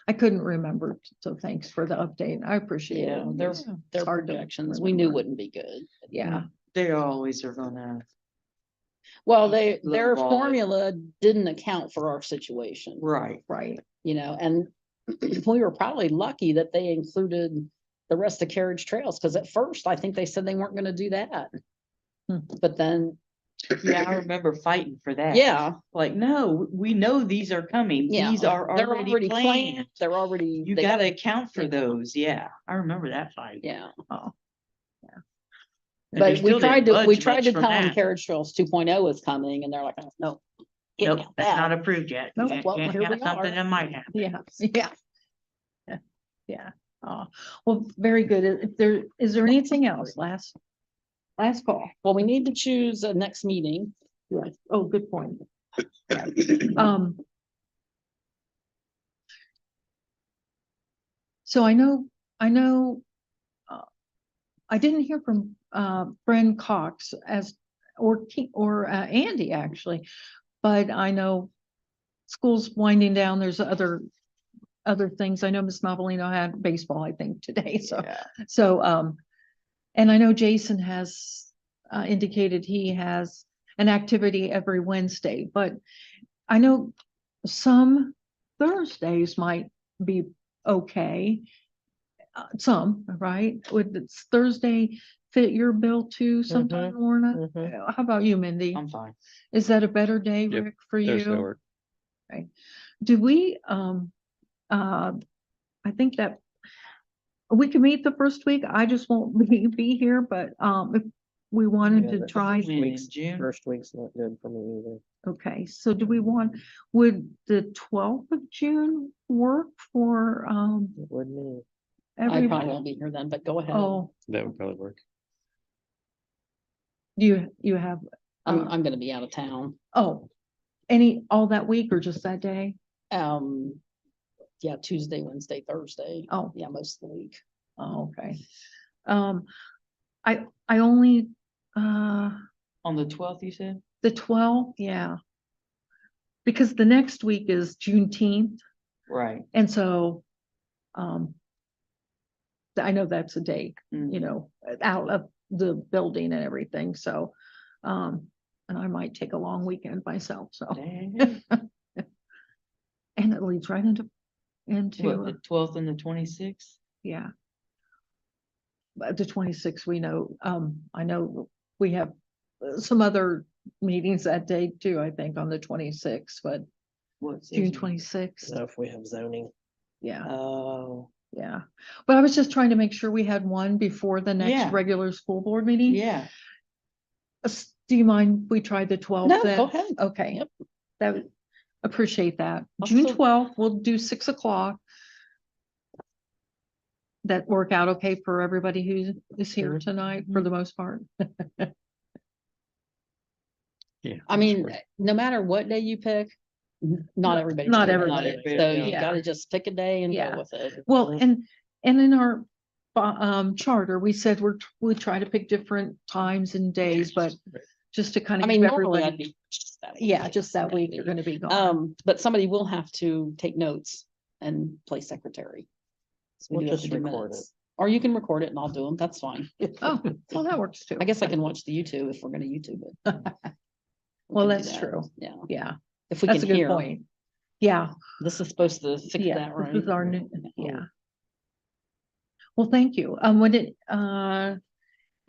I couldn't remember, so thanks for the update. I appreciate it. Yeah, their It's hard to projections, we knew remember. wouldn't be good. Yeah, They always are gonna, Well, their Lowball it. formula didn't account for our situation, right. right. and we were probably lucky that they included the rest of Carriage Trails, because at first I think they said they weren't gonna do that. Hmm. But then, Yeah, I remember fighting for that. yeah, Like, no, we know these are coming. yeah. These are they're already planned. They're already. You they gotta account for Yeah. those. Yeah, I remember that fight. Yeah, Oh, And they but we still didn't tried budge to much from tell them that. Carriage Trails 2.0 is coming, and they're like, oh, no. can't Nope, count that's not that." approved yet. Nope, Can't- well, can't here we count Something are. that might happen. yeah, yeah. Yeah. Oh, well, very good. Is there anything else? Last call. Well, we need to choose a next meeting. Yes. Oh, good point. Yeah. So I know, I didn't hear from, Bren Cox or Andy actually, but I know school's winding down. There's other things. I know Miss Novelino had baseball, I think, today, so. Yeah. So, and I know Jason has indicated he has an activity every Wednesday, but I know some Thursdays might be okay. Some, right? Would Thursday fit your bill too sometime, Lorna? Mhm. How about you, Mindy? I'm fine. Is that a better day, Yep, Rick, for There's no you? work. Do we, I think that we can meet the first week. I just won't be here, but, if we wanted Yeah, to that's try, In weeks, June. First week's not good for me either. okay, so do we would the 12th of June work for, It would me. I probably everybody? won't be here then, but go ahead. Oh, That would probably work. you have, I'm gonna be out of town. oh, all that week or just that day? Yeah, Tuesday, Wednesday, Thursday. Oh, Yeah, most of the week. oh, okay. I only, On the 12th, you said? the 12th, yeah. Because the next week is Juneteenth, Right. and so, I know that's a day, Mm. out of the building and everything, so, and I might take a long weekend myself, so, Dang. and it leads right into, What, the 12th and the 26th? yeah. But the 26th, we know, I know we have some other meetings that day too, I think, on the 26th, but What's June this? 26th. So if we have zoning, Yeah, Oh, yeah. But I was just trying to make sure we had one before the Yeah. next regular school board meeting. yeah, Do you mind we try the 12th No, then? go ahead. Okay. Yep. That would appreciate that. I'll June still- 12th, we'll do 6 o'clock. That work out okay for everybody who is here Mm-hmm. Mhm. tonight for the most part? Yeah. I mean, no matter what day you pick, not everybody. Not everybody. So you Yeah. gotta just pick a day and Yeah. go with it. Well, Mhm. and in our charter, we said we try to pick different times and days, but just to kind I of mean, give normally I'd everybody. be. just that Yeah, week. just that week, you're gonna be gone. But somebody will have to take notes and play secretary. So we We'll do have just to do record minutes. Or you can record it and I'll do them. That's fine. Oh, well, that works too. I guess I can watch the YouTube if we're gonna YouTube it. We Well, can do that's that. true. Yeah, Yeah, if we that's can a good hear, point. Yeah, this is supposed to fix yeah, that, right? this is our new, yeah. Well, thank you. Would it,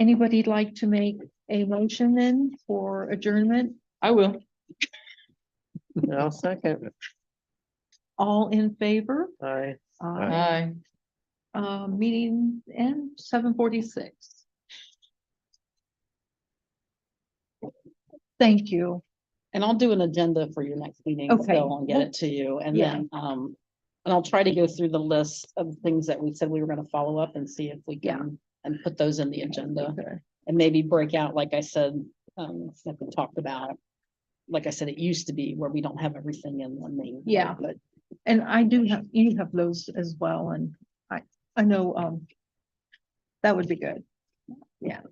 anybody like to make a motion then for adjournment? I will. I'll second. All in favor? I. Aye. Meeting end 7:46. Thank you. And I'll do an agenda for your next meeting, Okay. so I'll get it to you, and Yeah. then, and I'll try to go through the list of things that we said we were gonna follow up and see if we Yeah. can, and put those in the agenda, Okay. and maybe break out, like I said, like we talked about. Like I said, it used to be where we don't have everything in the main. Yeah. But And I do have, you have those as well, and I know, that would be good. Yeah.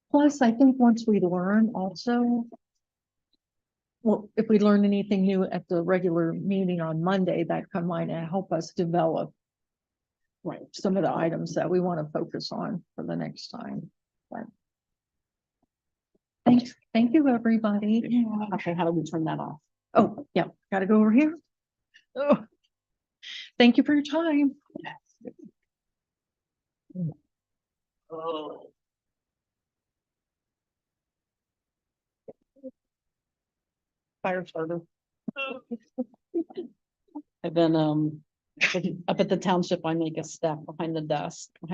Plus, I think once we learn also, well, if we learn anything new at the regular meeting on Monday, that might help us develop right, some of the items that we want to focus on for the next time. But thank you, everybody. okay, how do we turn that off? Oh, yeah, gotta go over here. Oh, thank you for your time. Oh. Fire starter. I've been, up at the township, I make a step behind the desk, behind